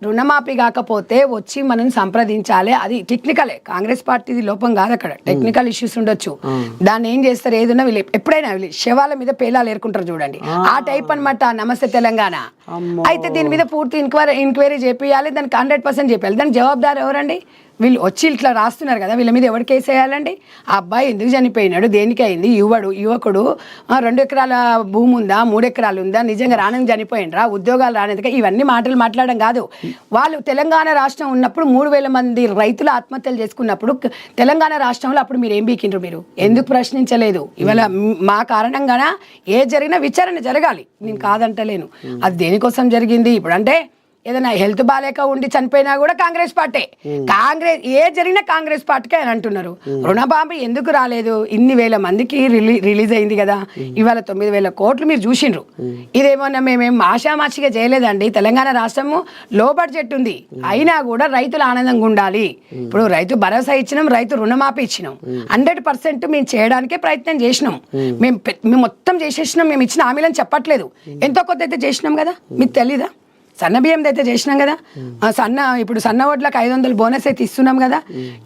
రుణమాఫీ కాకపోతే వచ్చి మనం సంప్రదించాలి. అది టెక్నికలే, కాంగ్రెస్ పార్టీది లోపం కాదు. అక్కడ టెక్నికల్ ఇష్యూస్ ఉండొచ్చు. దాన్ని ఏం చేస్తారు, ఏదన్నా వీళ్ళు ఎప్పుడైనా శవాల మీద పేలాలు ఏరుకుంటారు చూడండి, ఆ టైప్ అనమాట నమస్తే తెలంగాణ. అయితే దీని మీద పూర్తి ఎంక్వైరీ చేపియాలి, దానికి 100% చేయాలి. దానికి జవాబుదారు ఎవరండి? వీళ్ళు వచ్చి ఇట్లా రాస్తున్నారు కదా, వీళ్ళ మీద ఎవరికి వేసేయాలండి? ఆ అబ్బాయి ఎందుకు చనిపోయినాడు, దేనికి అయింది, యువకుడు 2 ఎకరాల భూమి ఉందా, 3 ఎకరాలు ఉందా, నిజంగా రానని చనిపోయినరా, ఉద్యోగాలు రానేది, ఇవన్నీ మాటలు మాట్లాడడం కాదు. వాళ్ళు తెలంగాణ రాష్ట్రం ఉన్నప్పుడు 3,000 మంది రైతులు ఆత్మహత్యలు చేసుకున్నప్పుడు తెలంగాణ రాష్ట్రంలో అప్పుడు మీరు ఏం బీకిండ్రు? మీరు ఎందుకు ప్రశ్నించలేదు? ఇవాళ మా కారణంగానే ఏ జరిగినా విచారణ జరగాలి, నేను కాదంటలేను. అది దేనికోసం జరిగింది? ఇప్పుడు అంటే ఏదైనా హెల్త్ బాగాలేక ఉండి చనిపోయినా కూడా కాంగ్రెస్ పార్టీ, ఏ జరిగినా కాంగ్రెస్ పార్టీకే అని అంటున్నారు. రుణమాఫీ ఎందుకు రాలేదు? ఇన్ని వేల మందికి రిలీజ్ అయింది కదా, ఇవాళ 9,000 కోట్లు మీరు చూసిండ్రు. ఇదేమన్నా మేమేం ఆషామాషిగా చేయలేదండి. తెలంగాణ రాష్ట్రము లో బడ్జెట్ ఉంది, అయినా కూడా రైతులు ఆనందంగా ఉండాలి. ఇప్పుడు రైతు భరోసా ఇచ్చినాం, రైతు రుణమాఫీ ఇచ్చినాం, 100% మేము చేయడానికే ప్రయత్నం చేసినాం. మేము మొత్తం చేసేసినాం, మేము ఇచ్చిన హామీలను చెప్పట్లేదు. ఎంతో కొత్త అయితే చేసినాం కదా, మీకు తెలీదా? సన్న బియ్యం అయితే చేసినాం కదా, ఇప్పుడు సన్న ఓట్లకు 500 బోనస్ అయితే ఇస్తున్నాం కదా.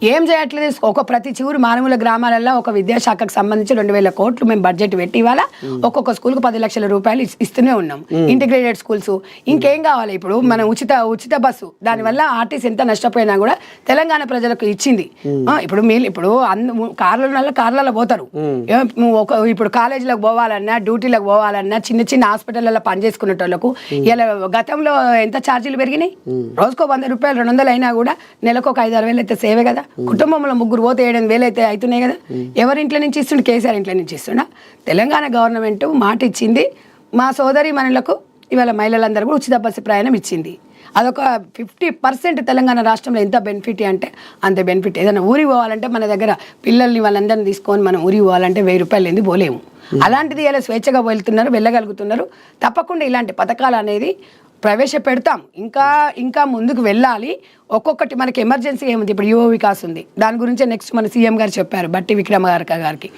ఏం చేయట్లేదు? ప్రతి చివరి మారుమూల గ్రామాలలో ఒక విద్యాశాఖకు సంబంధించి 2,000 కోట్లు మేము బడ్జెట్ పెట్టి ఇవాళ ఒక్కొక్క స్కూల్కు 10 లక్షల రూపాయలు ఇస్తూనే ఉన్నాం. Integrated schools. ఇంకేం కావాలి? ఇప్పుడు మనం ఉచిత బస్సు, దానివల్ల ఆర్టీసీ ఎంత నష్టపోయినా కూడా తెలంగాణ ప్రజలకు ఇచ్చింది. ఇప్పుడు కార్లలో పోతారు. ఇప్పుడు కాలేజీలకు పోవాలన్నా, డ్యూటీలకు పోవాలన్నా, చిన్న హాస్పిటల్లో పనిచేసుకునేటోళ్లకు ఇలా గతంలో ఎంత ఛార్జీలు పెరిగినాయి? రోజుకో 100 రూపాయలు 200 అయినా కూడా నెలకు ఒక 5-6 వేలు అయితే సేవే కదా. కుటుంబంలో 3 పోతే 7-8 అయితే అవుతున్నాయి కదా. ఎవరి ఇంట్లో నుంచి ఇస్తుండే? కేసీఆర్ ఇంట్లో నుంచి ఇస్తుండ. తెలంగాణ గవర్నమెంట్ మాట ఇచ్చింది. మా సోదరి మనులకు ఇవాళ మహిళలందరూ కూడా ఉచిత బస్సు ప్రయాణం ఇచ్చింది. అదొక 50% తెలంగాణ రాష్ట్రంలో ఎంత బెనిఫిట్ అంటే అంత బెనిఫిట్. ఏదైనా ఊరికి పోవాలంటే మన దగ్గర పిల్లల్ని వాళ్ళందరినీ తీసుకొని మనం ఊరికి పోవాలంటే 1000 రూపాయలు ఎందుకు పోలేము. అలాంటిది ఇలా స్వేచ్ఛగా వెళ్తున్నారు, వెళ్ళగలుగుతున్నారు. తప్పకుండా ఇలాంటి పథకాలు అనేది ప్రవేశపెడతాం. ఇంకా ముందుకు వెళ్ళాలి. ఒక్కొక్కటి మనకి ఎమర్జెన్సీ ఏముంది, ఇప్పుడు యువ వికాస్ ఉంది, దాని గురించే నెక్స్ట్ మన సీఎం గారు చెప్పారు, బట్టి విక్రమార్క గారికి.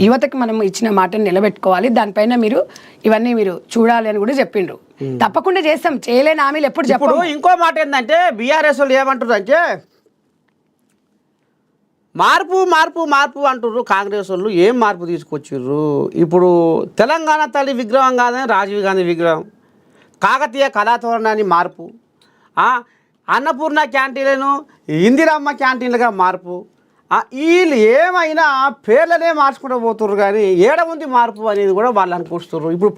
యువతకి మనం ఇచ్చిన మాటను నిలబెట్టుకోవాలి, దానిపైన మీరు ఇవన్నీ మీరు చూడాలి అని కూడా చెప్పిండ్రు. తప్పకుండా చేస్తాం, చేయలేని హామీలు ఎప్పుడు చెప్పు. ఇంకో మాట ఏంటంటే బీఆర్ఎస్ వాళ్ళు ఏమంటారు అంటే మార్పు మార్పు మార్పు అంటుర్రు. కాంగ్రెస్ వాళ్ళు ఏం మార్పు తీసుకొచ్చిర్రు? ఇప్పుడు తెలంగాణ తల్లి విగ్రహం కాదని రాజీవ్ గాంధీ విగ్రహం, కాకతీయ కళాతోరణాన్ని మార్పు, అన్నపూర్ణ క్యాంటీన్లను ఇందిరమ్మ క్యాంటీన్లుగా మార్పు. వీళ్ళు ఏమైనా పేర్లనే మార్చుకుంటూ పోతుర్రు, కానీ ఏడ ఉంది మార్పు అనేది కూడా వాళ్ళు అనుకుంటున్నారు. ఇప్పుడు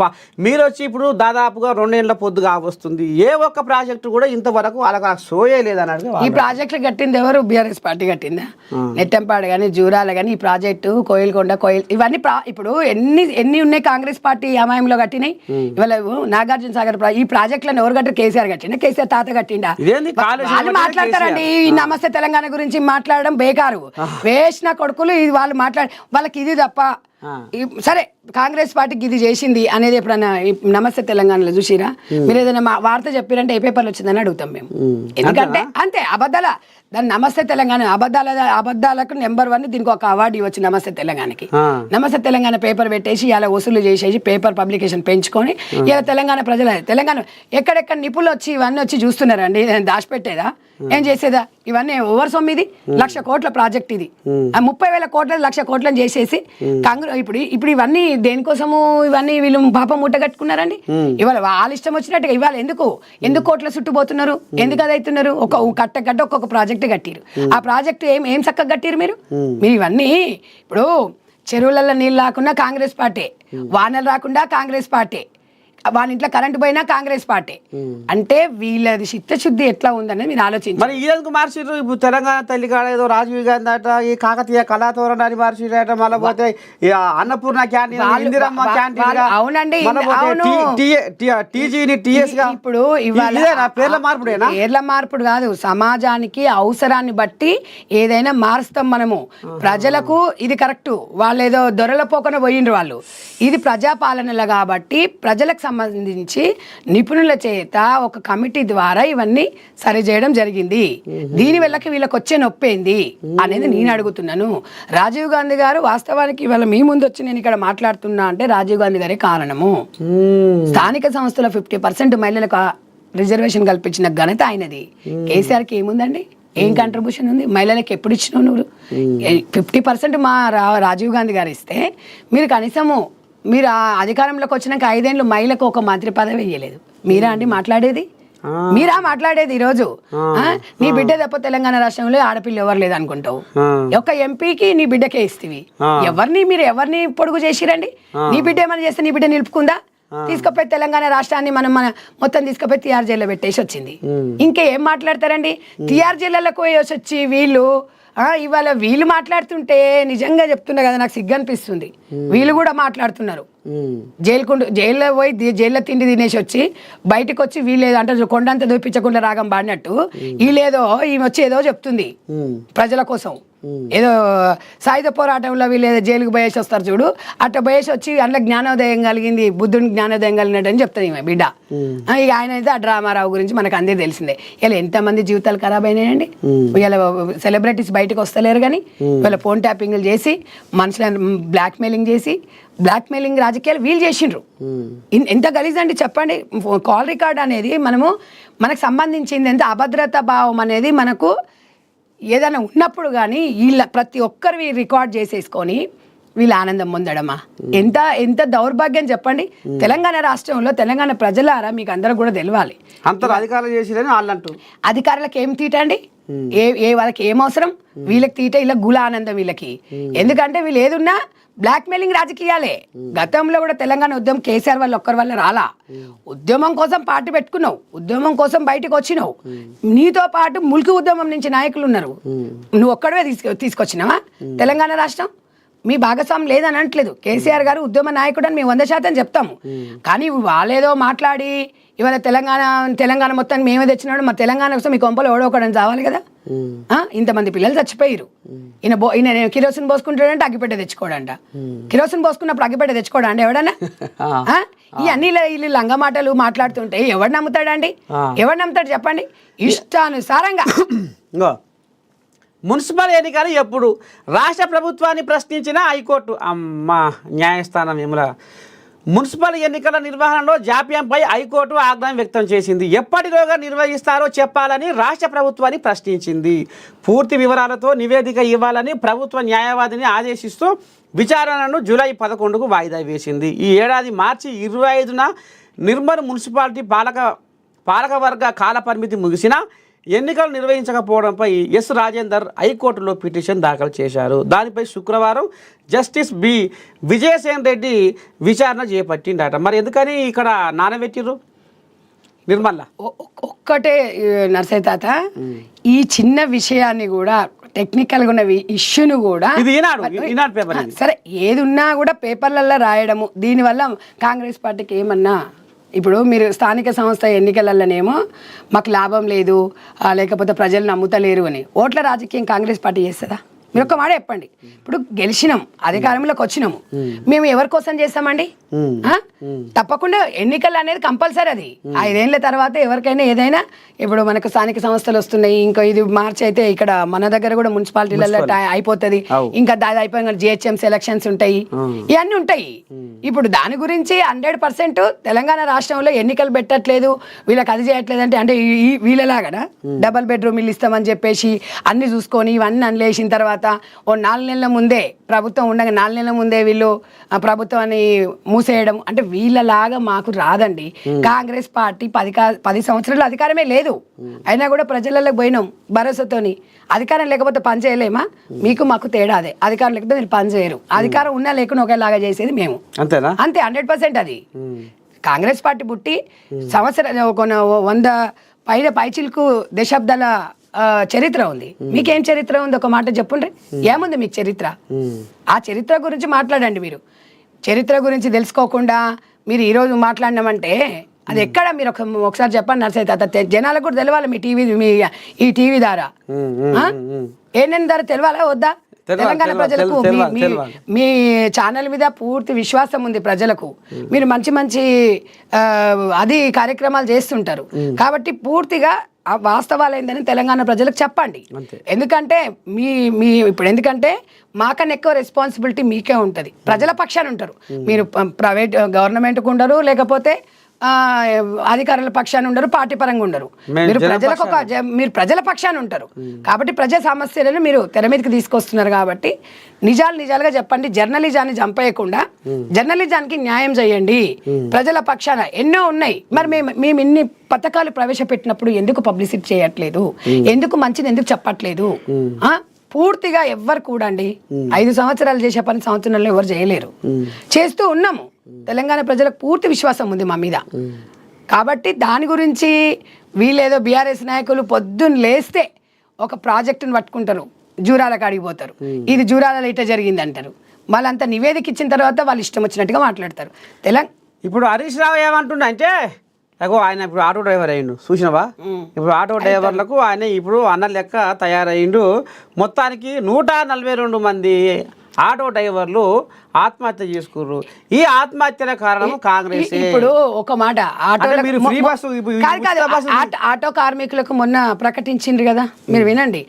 మీరు వచ్చి ఇప్పుడు దాదాపుగా 2 ఏళ్ల పొద్దు కావస్తుంది, ఏ ఒక్క ప్రాజెక్టు కూడా ఇంతవరకు వాళ్ళకి సోయే లేదన్నట్టు. ఈ ప్రాజెక్టులు కట్టింది ఎవరు? BRS party కట్టిందా? నెట్టంపాడు కానీ, జూరాల కానీ, ఈ ప్రాజెక్టు కోయిల్కొండ ఇవన్నీ ఇప్పుడు ఎన్ని ఉన్నాయి కాంగ్రెస్ పార్టీ అమాయంలో కట్టినాయి. ఇవాళ నాగార్జున సాగర్ ఈ ప్రాజెక్టులను ఎవరు కట్టారు? కేసీఆర్ కట్టిండా? కేసీఆర్ తాత కట్టిండా? వాళ్ళు మాట్లాడతారండి. ఈ నమస్తే తెలంగాణ గురించి మాట్లాడడం బేకారు. వేసిన కొడుకులు ఇది వాళ్ళు వాళ్ళకి ఇది తప్ప సరే కాంగ్రెస్ పార్టీకి ఇది చేసింది అనేది ఎప్పుడన్నా నమస్తే తెలంగాణలో చూసిరా? మీరు ఏదైనా వార్త చెప్పారంటే ఏ పేపర్లో వచ్చిందని అడుగుతాం మేము. ఎందుకంటే అంతే అబద్ధాల దాన్ని నమస్తే తెలంగాణ అబద్ధాలకు నెంబర్ 1 దీనికి ఒక అవార్డు ఇవ్వచ్చు నమస్తే తెలంగాణకి. నమస్తే తెలంగాణ పేపర్ పెట్టేసి ఇలా వసూలు చేసేసి పేపర్ పబ్లికేషన్ పెంచుకొని ఇలా తెలంగాణ తెలంగాణ ఎక్కడెక్కడ నిపుణులు వచ్చి ఇవన్నీ వచ్చి చూస్తున్నారండి. దాచిపెట్టేదా ఏం చేసేదా? ఇవన్నీ ఓవర్ సొమ్ము. ఇది 1,00,000 కోట్ల ప్రాజెక్ట్. ఇది 30,000 కోట్ల 1,00,000 కోట్లను చేసేసి ఇప్పుడు ఇవన్నీ దేనికోసము ఇవన్నీ వీళ్ళు పాపం మూట కట్టుకున్నారండి. ఇవాళ వాళ్ళ ఇష్టం వచ్చినట్టుగా ఇవాళ ఎందుకు కోట్ల చుట్టుపోతున్నారు? ఎందుకు అది అవుతున్నారు? కట్టగడ్డ ఒక్కొక్క ప్రాజెక్ట్ కట్టిరు. ఆ ప్రాజెక్టు ఏం చక్కగా కట్టిరు మీరు ఇవన్నీ. ఇప్పుడు చెరువులలో నీళ్ళు రాకుండా కాంగ్రెస్ పార్టీ, వానలు రాకుండా కాంగ్రెస్ పార్టీ, వాళ్ళ ఇంట్లో కరెంటు పోయినా కాంగ్రెస్ పార్టీ. అంటే వీళ్ళది చిత్తశుద్ధి ఎట్లా ఉందనేది మీరు ఆలోచించారు. మరి ఈరోజు మార్చిర్రు. ఇప్పుడు తెలంగాణ తల్లి కాడ ఏదో రాజీవ్ గాంధీ అట, ఈ కాకతీయ కళాతోరణాన్ని మార్చిరట, మళ్ళీ పోతే అన్నపూర్ణ క్యాంటీన్, ఇందిరమ్మ క్యాంటీన్. అవునండి, ఇప్పుడు పేర్ల మార్పుడు కాదు, సమాజానికి అవసరాన్ని బట్టి ఏదైనా మారుస్తాం మనము. ప్రజలకు ఇది కరెక్ట్, వాళ్ళు ఏదో దొరల పోకన పోయిండ్రు వాళ్ళు. ఇది ప్రజాపాలనలో కాబట్టి ప్రజలకు సంబంధించి నిపుణుల చేత ఒక కమిటీ ద్వారా ఇవన్నీ సరిచేయడం జరిగింది. దీని వల్లకి వీళ్ళకి వచ్చే నొప్పేంది అనేది నేను అడుగుతున్నాను. రాజీవ్ గాంధీ గారు వాస్తవానికి ఇవాళ మీ ముందు వచ్చి నేను ఇక్కడ మాట్లాడుతున్నా అంటే రాజీవ్ గాంధీ గారే కారణము. స్థానిక సంస్థల 50% మహిళలకు రిజర్వేషన్ కల్పించిన ఘనత ఆయనది. కేసీఆర్కి ఏముందండి? ఏం కాంట్రిబ్యూషన్ ఉంది? మహిళలకు ఎప్పుడు ఇచ్చినావు నువ్వు? 50% మా రాజీవ్ గాంధీ గారు ఇస్తే మీరు కనీసము మీరు ఆ అధికారంలోకి వచ్చినాక 5 ఏళ్ళు మహిళకు ఒక మంత్రి పదవి ఇవ్వలేదు. మీరా అండి మాట్లాడేది? మీరా మాట్లాడేది? ఈరోజు నీ బిడ్డ తప్ప తెలంగాణ రాష్ట్రంలో ఆడపిల్ల ఎవరు లేదు అనుకుంటావు. ఒక ఎంపీకి నీ బిడ్డకే ఇస్తేవి. మీరు ఎవరిని పొడుగు చేసిరండి? నీ బిడ్డ ఏమైనా చేస్తే నీ బిడ్డ నిలుపుకుందా? తీసుకుపోయి తెలంగాణ రాష్ట్రాన్ని మనం మొత్తం తీసుకుపోయి TR జైల్లో పెట్టేసి వచ్చింది. ఇంకేం మాట్లాడతారండి? TR జైళ్ళకు పోయేసి వచ్చి ఇవాళ వీళ్ళు మాట్లాడుతుంటే నిజంగా చెప్తున్నా కదా, నాకు సిగ్గు అనిపిస్తుంది. వీళ్ళు కూడా మాట్లాడుతున్నారు. జైల్లో పోయి జైల్లో తిండి తినేసి వచ్చి బయటకు వచ్చి వీళ్ళేదో అంటే కొండంత దూపించకుండా రాగం పాడినట్టు వీళ్ళేదో ఈమె వచ్చి ఏదో చెప్తుంది ప్రజల కోసం. ఏదో సాయుధ పోరాటంలో వీళ్ళు ఏదో జైలుకు పోయేసి వస్తారు చూడు, అట్లా పోయేసి వచ్చి అందులో జ్ఞానోదయం కలిగింది, బుద్ధుని జ్ఞానోదయం కలిగినట్టు అని చెప్తుంది ఈమె బిడ్డ. ఇక ఆయన అయితే ఆ డ్రామారావు గురించి మనకు అందరికీ తెలిసిందే. ఇలా ఎంతమంది జీవితాలు ఖరాబ్ అయినాయండి. ఇలా సెలబ్రిటీస్ బయటకు వస్తలేరు కానీ వీళ్ళ ఫోన్ ట్యాపింగ్లు చేసి మనుషులను బ్లాక్మెయిలింగ్ చేసి బ్లాక్మెయిలింగ్ రాజకీయాలు వీళ్ళు చేసిండ్రు. ఎంత గలీజ్ అండి చెప్పండి. కాల్ రికార్డ్ అనేది మనకు సంబంధించింది ఎంత అభద్రతా భావం అనేది మనకు ఏదైనా ఉన్నప్పుడు కానీ వీళ్ళ ప్రతి ఒక్కరు రికార్డ్ చేసేసుకొని వీళ్ళు ఆనందం పొందడమా ఎంత దౌర్భాగ్యం చెప్పండి. తెలంగాణ రాష్ట్రంలో తెలంగాణ ప్రజలారా మీకు అందరూ కూడా తెలవాలి. అధికారులు చేసిరని వాళ్ళు అంటారు. అధికారులకు ఏం తీటండి? వాళ్ళకి ఏం అవసరం? వీళ్ళకి తీట ఇలా గుల ఆనందం వీళ్ళకి. ఎందుకంటే వీళ్ళు ఏదున్నా బ్లాక్మెయిలింగ్ రాజకీయాలే. గతంలో కూడా తెలంగాణ ఉద్యమం కేసీఆర్ వాళ్ళు ఒక్కరి వల్ల రాలా. ఉద్యమం కోసం పార్టీ పెట్టుకున్నావు, ఉద్యమం కోసం బయటకు వచ్చినావు. నీతో పాటు ముల్కి ఉద్యమం నుంచి నాయకులు ఉన్నారు. నువ్వు ఒక్కడవే తీసుకొచ్చినావా తెలంగాణ రాష్ట్రం? మీ భాగస్వామ్యం లేదని అనట్లేదు. కేసీఆర్ గారు ఉద్యమ నాయకుడు అని మేము 100% చెప్తాము. కానీ వాళ్ళేదో మాట్లాడి ఇవాళ తెలంగాణ మొత్తాన్ని మేమే తెచ్చినాడు, మా తెలంగాణ కోసం మీ కొంపలు ఓడోకడని చావాలి కదా. ఇంతమంది పిల్లలు చచ్చిపోయారు. ఈయన కిరోసిన్ పోసుకుంటాడంటే అగ్గిపెట్ట తెచ్చుకోడంట. కిరోసిన్ పోసుకున్నప్పుడు అగ్గిపెట్ట తెచ్చుకోడా అండి ఎవడన్నా? ఈ అన్ని వీళ్ళు లంగ మాటలు మాట్లాడుతుంటే ఎవడు నమ్ముతాడండి? ఎవడు నమ్ముతాడు చెప్పండి? ఇష్టానుసారంగా మున్సిపల్ ఎన్నికలు ఎప్పుడు రాష్ట్ర ప్రభుత్వాన్ని ప్రశ్నించిన హైకోర్టు న్యాయస్థానం ఏముల మున్సిపల్ ఎన్నికల నిర్వహణలో జాప్యంపై హైకోర్టు ఆగ్రహం వ్యక్తం చేసింది. ఎప్పటిలోగా నిర్వహిస్తారో చెప్పాలని రాష్ట్ర ప్రభుత్వాన్ని ప్రశ్నించింది. పూర్తి వివరాలతో నివేదిక ఇవ్వాలని ప్రభుత్వ న్యాయవాదిని ఆదేశిస్తూ విచారణను జూలై 11కు వాయిదా వేసింది. ఈ ఏడాది మార్చి 25న నిర్మల్ మున్సిపాలిటీ పాలకవర్గ కాలపరిమితి ముగిసిన ఎన్నికలు నిర్వహించకపోవడంపై ఎస్ రాజేందర్ హైకోర్టులో పిటిషన్ దాఖలు చేశారు. దానిపై శుక్రవారం జస్టిస్ బి విజయసేన్ రెడ్డి విచారణ చేపట్టిండట. మరి ఎందుకని ఇక్కడ నానబెట్టిర్రు నిర్మల్ల? ఒక్కటే నర్సయ్య తాత, ఈ చిన్న విషయాన్ని కూడా టెక్నికల్గా ఉన్న ఇష్యూను కూడా ఈనాడు పేపర్ సరే ఏది ఉన్నా కూడా పేపర్లలో రాయడము, దీనివల్ల కాంగ్రెస్ పార్టీకి ఏమన్నా ఇప్పుడు మీరు స్థానిక సంస్థ ఎన్నికలలోనేమో మాకు లాభం లేదు, లేకపోతే ప్రజలు నమ్ముతలేరు అని ఓట్ల రాజకీయం కాంగ్రెస్ పార్టీ చేస్తుందా? మీరు ఒక్క మాట చెప్పండి. ఇప్పుడు గెలిచినాం, అధికారంలోకి వచ్చినాము, మేము ఎవరి కోసం చేస్తామండి? తప్పకుండా ఎన్నికలు అనేది కంపల్సరీ. అది 5 ఏళ్ల తర్వాత ఎవరికైనా ఏదైనా, ఇప్పుడు మనకు స్థానిక సంస్థలు వస్తున్నాయి, ఇంకా ఇది మార్చి అయితే ఇక్కడ మన దగ్గర కూడా మున్సిపాలిటీలలో అయిపోతుంది, ఇంకా దాని అయిపోయిన GHMC ఎలక్షన్స్ ఉంటాయి, ఇవన్నీ ఉంటాయి. ఇప్పుడు దాని గురించి 100% తెలంగాణ రాష్ట్రంలో ఎన్నికలు పెట్టట్లేదు, వీళ్ళకి అది చేయట్లేదు అంటే వీళ్ళలాగా డబల్ బెడ్రూమ్ ఇల్లు ఇస్తామని చెప్పేసి అన్ని చూసుకొని ఇవన్నీ అనలేసిన తర్వాత ఓ 4 నెలల ముందే ప్రభుత్వం ఉండగా 4 నెలల ముందే వీళ్ళు ప్రభుత్వాన్ని మూసేయడం అంటే వీళ్ళలాగా మాకు రాదండి. కాంగ్రెస్ పార్టీ 10 సంవత్సరాలు అధికారమే లేదు, అయినా కూడా ప్రజలకు పోయినాం భరోసాతోని. అధికారం లేకపోతే పని చేయలేమా? మీకు మాకు తేడా అదే, అధికారం లేకపోతే మీరు పని చేయరు, అధికారం ఉన్నా లేకుండా ఒకేలాగా చేసేది మేము, అంతే 100%. అది కాంగ్రెస్ పార్టీ పుట్టి సంవత్సరం 100 పైన పైచిలకు దశాబ్దాల చరిత్ర ఉంది. మీకేం చరిత్ర ఉంది? ఒక మాట చెప్పండి, ఏముంది మీకు చరిత్ర? ఆ చరిత్ర గురించి మాట్లాడండి. మీరు చరిత్ర గురించి తెలుసుకోకుండా మీరు ఈరోజు మాట్లాడినామంటే అది ఎక్కడ? మీరు ఒకసారి చెప్పండి నర్సయ్య, జనాలకు కూడా తెలవాలి మీ టీవీ ద్వారా, ఏనేని ద్వారా తెలవాలా వద్దా? తెలంగాణ ప్రజలకు మీ ఛానల్ మీద పూర్తి విశ్వాసం ఉంది ప్రజలకు, మీరు మంచి మంచి అది కార్యక్రమాలు చేస్తుంటారు కాబట్టి పూర్తిగా వాస్తవాలు ఏందని తెలంగాణ ప్రజలకు చెప్పండి. ఎందుకంటే ఎందుకంటే మాకన్నా ఎక్కువ రెస్పాన్సిబిలిటీ మీకే ఉంటుంది, ప్రజల పక్షాన ఉంటారు మీరు. ప్రైవేట్ గవర్నమెంట్కి ఉండరు, లేకపోతే అధికారుల పక్షాన ఉండరు, పార్టీ పరంగా ఉండరు, మీరు ప్రజల పక్షాన ఉంటారు కాబట్టి ప్రజా సమస్యలను మీరు తెర మీదకి తీసుకొస్తున్నారు కాబట్టి నిజాలుగా చెప్పండి. జర్నలిజాన్ని చంపేయకుండా జర్నలిజానికి న్యాయం చేయండి. ప్రజల పక్షాన ఎన్నో ఉన్నాయి, మరి మేము ఇన్ని పథకాలు ప్రవేశపెట్టినప్పుడు ఎందుకు పబ్లిసిటీ చేయట్లేదు? ఎందుకు మంచిది ఎందుకు చెప్పట్లేదు? పూర్తిగా ఎవ్వరు కూడా అండి 5 సంవత్సరాలు చేసే పని సంవత్సరంలో ఎవరు చేయలేరు, చేస్తూ ఉన్నాము. తెలంగాణ ప్రజలకు పూర్తి విశ్వాసం ఉంది మా మీద కాబట్టి దాని గురించి వీళ్ళేదో బీఆర్ఎస్ నాయకులు పొద్దున్న లేస్తే ఒక ప్రాజెక్టును పట్టుకుంటారు, జూరాల కాడికి పోతారు, ఇది జూరాలలో ఇట్లా జరిగింది అంటారు, వాళ్ళంతా నివేదిక ఇచ్చిన తర్వాత వాళ్ళు ఇష్టం వచ్చినట్టుగా మాట్లాడతారు. ఇప్పుడు హరీష్ రావు ఏమంటుండే అంటే, ఆయన ఇప్పుడు ఆటో డ్రైవర్ అయ్యిండు చూసినవా? ఇప్పుడు ఆటో డ్రైవర్లకు ఆయన ఇప్పుడు అన్న లెక్క తయారయ్యిండు. మొత్తానికి 142 మంది ఆటో డ్రైవర్లు ఆత్మహత్య చేసుకుర్రు. ఈ ఆత్మహత్యల కారణం కాంగ్రెస్. ఇప్పుడు ఒక మాట, ఆటో కార్మికులకు మొన్న ప్రకటించిండ్రు కదా, మీరు వినండి.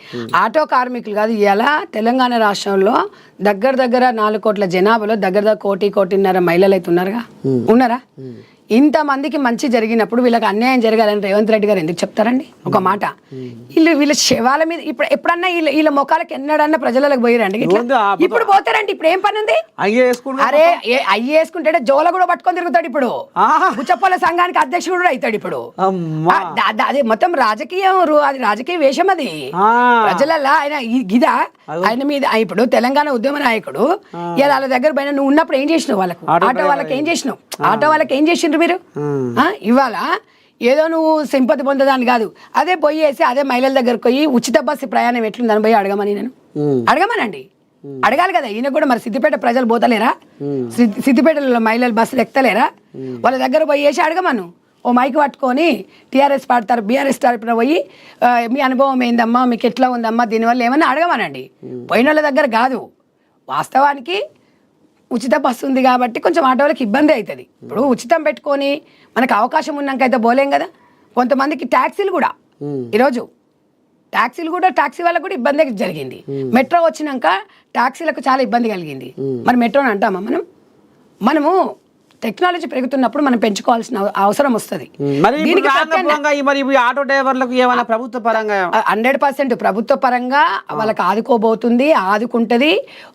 ఆటో కార్మికులు కాదు, ఇలా తెలంగాణ రాష్ట్రంలో దగ్గర 4 కోట్ల జనాభాలో దగ్గర 1.5 మహిళలు అయితే ఉన్నారా? ఇంతమందికి మంచి జరిగినప్పుడు వీళ్ళకి అన్యాయం జరగాలని రేవంత్ రెడ్డి గారు ఎందుకు చెప్తారండి? ఒక మాట, వీళ్ళ శవాల మీద ఎప్పుడన్నా వీళ్ళ ముఖాలకు ఎన్నడన్నా ప్రజలకు పోయిరండి? ఇప్పుడు పోతారండి. ఇప్పుడు ఏం పని ఉంది? అరే అయ్యి వేసుకుంటే జోల కూడా పట్టుకొని తిరుగుతాడు. ఇప్పుడు ఉచ్చప్పల సంఘానికి అధ్యక్షుడు కూడా అవుతాడు. ఇప్పుడు అదే మొత్తం రాజకీయం, అది రాజకీయ వేషం. అది ప్రజలల్లా ఆయన గిదా ఆయన మీద. ఇప్పుడు తెలంగాణ ఉద్యమ నాయకుడు ఇలా వాళ్ళ దగ్గర పోయినా నువ్వు ఉన్నప్పుడు ఏం చేసినావు? వాళ్ళకు ఆటో వాళ్ళకి ఏం చేసినావు? ఆటో వాళ్ళకి ఏం చేసిండ్రు మీరు? ఇవాళ ఏదో నువ్వు సింపతి పొందదాన్ని కాదు, అదే పోయేసి అదే మహిళల దగ్గరకు పోయి ఉచిత బస్సు ప్రయాణం ఎట్లుందని పోయి అడగమని నేను అడగమనండి. అడగాలి కదా ఈయన కూడా. మరి సిద్దిపేట ప్రజలు పోతలేరా? సిద్దిపేటలో మహిళలు బస్సులు ఎక్కలేరా? వాళ్ళ దగ్గర పోయేసి అడగమను. ఓ మైక్ పట్టుకొని టీఆర్ఎస్ పాడతారు, బీఆర్ఎస్ తరపున పోయి మీ అనుభవం ఏందమ్మా, మీకు ఎట్లా ఉందమ్మా, దీనివల్ల ఏమన్నా అడగమనండి. పోయిన వాళ్ళ దగ్గర కాదు. వాస్తవానికి ఉచిత బస్సు ఉంది కాబట్టి కొంచెం ఆటో వాళ్ళకి ఇబ్బంది అవుతుంది. ఇప్పుడు ఉచితం పెట్టుకొని మనకు అవకాశం ఉన్నాకైతే పోలేం కదా. కొంతమందికి ట్యాక్సీలు కూడా ఈరోజు ట్యాక్సీ వాళ్ళకు కూడా ఇబ్బంది జరిగింది. మెట్రో వచ్చినాక ట్యాక్సీలకు చాలా ఇబ్బంది కలిగింది. మరి మెట్రోని అంటామా? మనము టెక్నాలజీ పెరుగుతున్నప్పుడు మనం పెంచుకోవాల్సిన అవసరం వస్తుంది. 100% ప్రభుత్వ పరంగా వాళ్ళకి ఆదుకోబోతుంది, ఆదుకుంటుంది,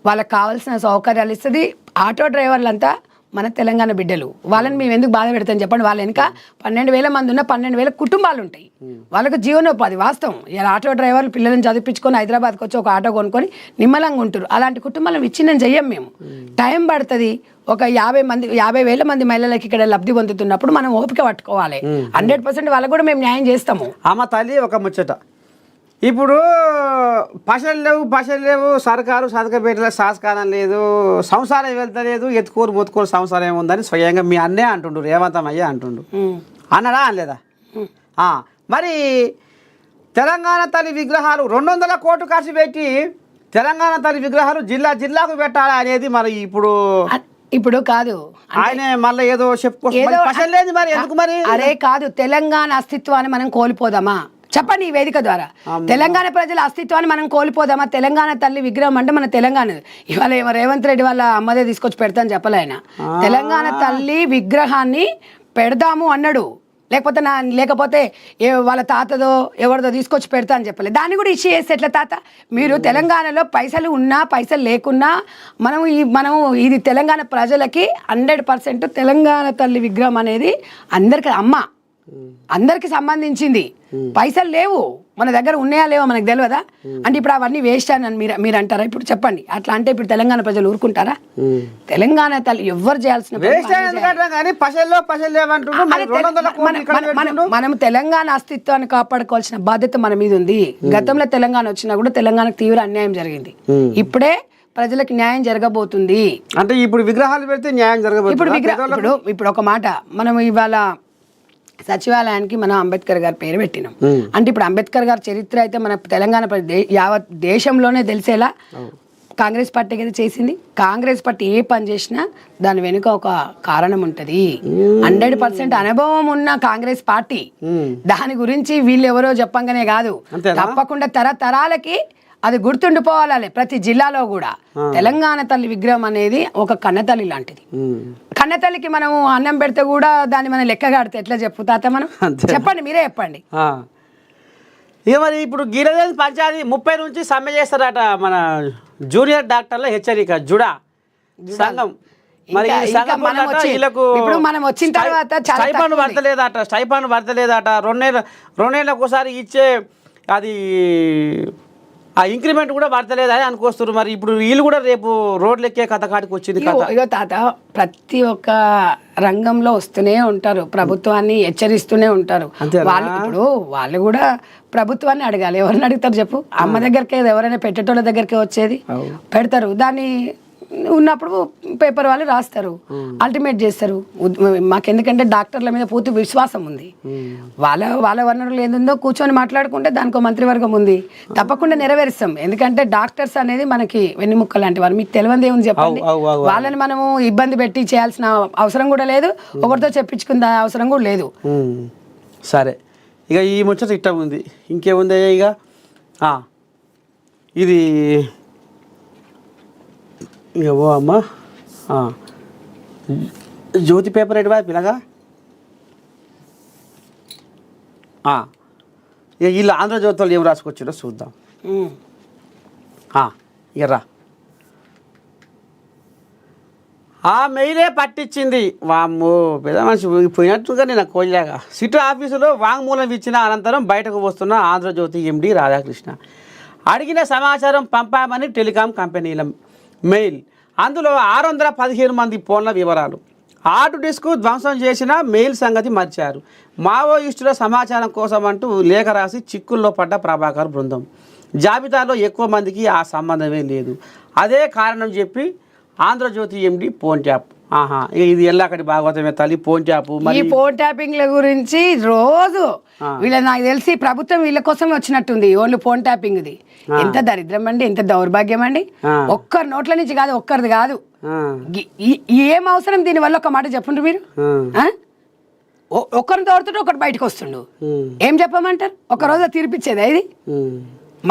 వాళ్ళకి కావాల్సిన సౌకర్యాలు ఇస్తుంది. ఆటో డ్రైవర్లంతా మన తెలంగాణ బిడ్డలు, వాళ్ళని మేము ఎందుకు బాధ పెడతాం చెప్పండి? వాళ్ళ వెనుక 12,000 మంది ఉన్న 12,000 కుటుంబాలు ఉంటాయి, వాళ్ళకు జీవనోపాధి. వాస్తవం, ఇలా ఆటో డ్రైవర్లు పిల్లల్ని చదివించుకొని హైదరాబాద్కి వచ్చి ఒక ఆటో కొనుక్కొని నిమ్మలంగా ఉంటారు. అలాంటి కుటుంబాలను విచ్ఛిన్నం చెయ్యం మేము. టైం పడుతుంది. ఒక 50,000 మంది మహిళలకి ఇక్కడ లబ్ధి పొందుతున్నప్పుడు మనం ఓపిక పట్టుకోవాలి. 100% వాళ్ళకు కూడా మేము న్యాయం చేస్తాము. అమ్మ తల్లి ఒక ముచ్చట, ఇప్పుడు పైసలు లేవు, సర్కారు సంతకపెట్టలే, సంస్కారం లేదు, సంసారం వెళ్తలేదు, మొత్తుకోరు సంసారం ఏముందని స్వయంగా మీ అన్నే అంటుండు, రేవంత్ అయ్యే అంటుండు. అన్నడా అనలేదా? మరి తెలంగాణ తల్లి విగ్రహాలు 200 కోట్లు ఖర్చు పెట్టి తెలంగాణ తల్లి విగ్రహాలు జిల్లాకు పెట్టాలి అనేది మరి ఇప్పుడు కాదు ఆయన మళ్ళీ ఏదో చెప్పుకోలేదు మరి ఎందుకు మరి అరే కాదు, తెలంగాణ అస్తిత్వాన్ని మనం కోల్పోదామా చెప్పండి ఈ వేదిక ద్వారా. తెలంగాణ ప్రజల అస్తిత్వాన్ని మనం కోల్పోదామా? తెలంగాణ తల్లి విగ్రహం అంటే మన తెలంగాణ. ఇవాళ రేవంత్ రెడ్డి వాళ్ళ అమ్మదే తీసుకొచ్చి పెడతాను చెప్పలే ఆయన. తెలంగాణ తల్లి విగ్రహాన్ని పెడదాము అన్నాడు, లేకపోతే వాళ్ళ తాతదో ఎవరిదో తీసుకొచ్చి పెడతా అని చెప్పలేదు. దాన్ని కూడా ఇష్యూ చేస్తే ఎట్లా తాత? మీరు తెలంగాణలో పైసలు ఉన్నా పైసలు లేకున్నా మనము ఇది తెలంగాణ ప్రజలకి 100% తెలంగాణ తల్లి విగ్రహం అనేది అందరికి సంబంధించింది. పైసలు లేవు మన దగ్గర, ఉన్నాయా లేవో మనకు తెలియదా? అంటే ఇప్పుడు అవన్నీ వేస్ట్ అని మీరు అంటారా? ఇప్పుడు చెప్పండి, అట్లా అంటే ఇప్పుడు తెలంగాణ ప్రజలు ఊరుకుంటారా? తెలంగాణ తల్లి ఎవ్వరు చేయాల్సిన మనం తెలంగాణ అస్తిత్వాన్ని కాపాడుకోవాల్సిన బాధ్యత మన మీద ఉంది. గతంలో తెలంగాణ వచ్చినా కూడా తెలంగాణకు తీవ్ర అన్యాయం జరిగింది. ఇప్పుడే ప్రజలకు న్యాయం జరగబోతుంది. అంటే ఇప్పుడు విగ్రహాలు పెడితే న్యాయం జరగబోతుంది. ఇప్పుడు ఒక మాట, మనం ఇవాళ సచివాలయానికి మనం అంబేద్కర్ గారి పేరు పెట్టినాం అంటే ఇప్పుడు అంబేద్కర్ గారి చరిత్ర అయితే మన తెలంగాణ యావత్ దేశంలోనే తెలిసేలా కాంగ్రెస్ పార్టీ కదా చేసింది. కాంగ్రెస్ పార్టీ ఏ పని చేసినా దాని వెనుక ఒక కారణం ఉంటది. 100% అనుభవం ఉన్న కాంగ్రెస్ పార్టీ. దాని గురించి వీళ్ళు ఎవరో చెప్పంగానే కాదు, తప్పకుండా తరతరాలకి అది గుర్తుండిపోవాలి ప్రతి జిల్లాలో కూడా. తెలంగాణ తల్లి విగ్రహం అనేది ఒక కన్నతల్లి లాంటిది. కన్నతల్లికి మనం అన్నం పెడితే కూడా దాన్ని మనం లెక్క కడితే ఎట్లా చెప్పుతాత మనం? చెప్పండి, మీరే చెప్పండి. ఇక మరి ఇప్పుడు గిరిజన పంచాయతీ 30 నుంచి సమ్మె చేస్తారట మన జూనియర్ డాక్టర్ల హెచ్చరిక జుడా సంఘం. మరి ఇప్పుడు మనం వచ్చిన తర్వాత స్టైఫండ్ పడతలేదట. 2 నెలలకు ఒకసారి ఇచ్చే అది ఆ ఇంక్రిమెంట్ కూడా పడతలేదని అనుకొస్తారు. మరి ఇప్పుడు వీళ్ళు కూడా రేపు రోడ్లు ఎక్కే కథ కాడికి వచ్చింది. ఇగో తాత, ప్రతి ఒక్క రంగంలో వస్తూనే ఉంటారు, ప్రభుత్వాన్ని హెచ్చరిస్తూనే ఉంటారు. వాళ్ళు కూడా ప్రభుత్వాన్ని అడగాలి. ఎవరిని అడుగుతారు చెప్పు? అమ్మ దగ్గరికి ఎవరైనా పెట్టేటోళ్ళ దగ్గరికి వచ్చేది పెడతారు. దాన్ని ఉన్నప్పుడు పేపర్ వాళ్ళు రాస్తారు, అల్టిమేట్ చేస్తారు. మాకెందుకంటే డాక్టర్ల మీద పూర్తి విశ్వాసం ఉంది. వాళ్ళ వనరులు ఏందో కూర్చొని మాట్లాడుకుంటే దానికి మంత్రివర్గం ఉంది, తప్పకుండా నెరవేరుస్తాం. ఎందుకంటే డాక్టర్స్ అనేది మనకి వెన్నెముక్క లాంటి వారు. మీకు తెలియదు ఏముంది చెప్పండి? వాళ్ళని మనము ఇబ్బంది పెట్టి చేయాల్సిన అవసరం కూడా లేదు, ఒకరితో చెప్పించుకున్న అవసరం కూడా లేదు. సరే, ఇక ఈ ముచ్చట ఇట్ట ఉంది. ఇంకేముంది ఇక ఇది ఓ అమ్మ జ్యోతి పేపర్ ఎటువా పిల్లగా ఇక వీళ్ళు ఆంధ్రజ్యోతి వాళ్ళు ఏం రాసుకొచ్చారో చూద్దాం. ఇక రా, ఆ మెయిలే పట్టించింది. వామ్మో, పెద్ద మనిషి పోయినట్టుగా నేను కోయలేగా. సిటీ ఆఫీసులో వాంగ్మూలం ఇచ్చిన అనంతరం బయటకు వస్తున్న ఆంధ్రజ్యోతి ఎండి రాధాకృష్ణ అడిగిన సమాచారం పంపామని టెలికాం కంపెనీల మెయిల్. అందులో 615 మంది ఫోన్ల వివరాలు. హార్డ్ డిస్క్ ధ్వంసం చేసిన మెయిల్ సంగతి మర్చారు. మావోయిస్టుల సమాచారం కోసం అంటూ లేఖ రాసి చిక్కుల్లో పడ్డ ప్రభాకర్ బృందం. జాబితాలో ఎక్కువ మందికి ఆ సంబంధమే లేదు. అదే కారణం చెప్పి ఆంధ్రజ్యోతి ఎండి ఫోన్ ట్యాప్. ఇది ఎల్లక్కడి భాగవతమే తల్లి ఫోన్ ట్యాప్. ఈ ఫోన్ ట్యాపింగ్ల గురించి రోజు వీళ్ళ నాకు తెలిసి ప్రభుత్వం వీళ్ళ కోసం వచ్చినట్టుంది. ఓన్లీ ఫోన్ ట్యాపింగ్ది. ఎంత దరిద్రం అండి, ఎంత దౌర్భాగ్యం అండి. ఒక్కరి నోట్ల నుంచి కాదు, ఒక్కరిది కాదు. ఏం అవసరం దీనివల్ల? ఒక మాట చెప్పండి మీరు. ఒక్కరిని తోడుతుంటే ఒకటి బయటకు వస్తుండు. ఏం చెప్పమంటారు? ఒక రోజు తీర్పిచ్చేది ఇది.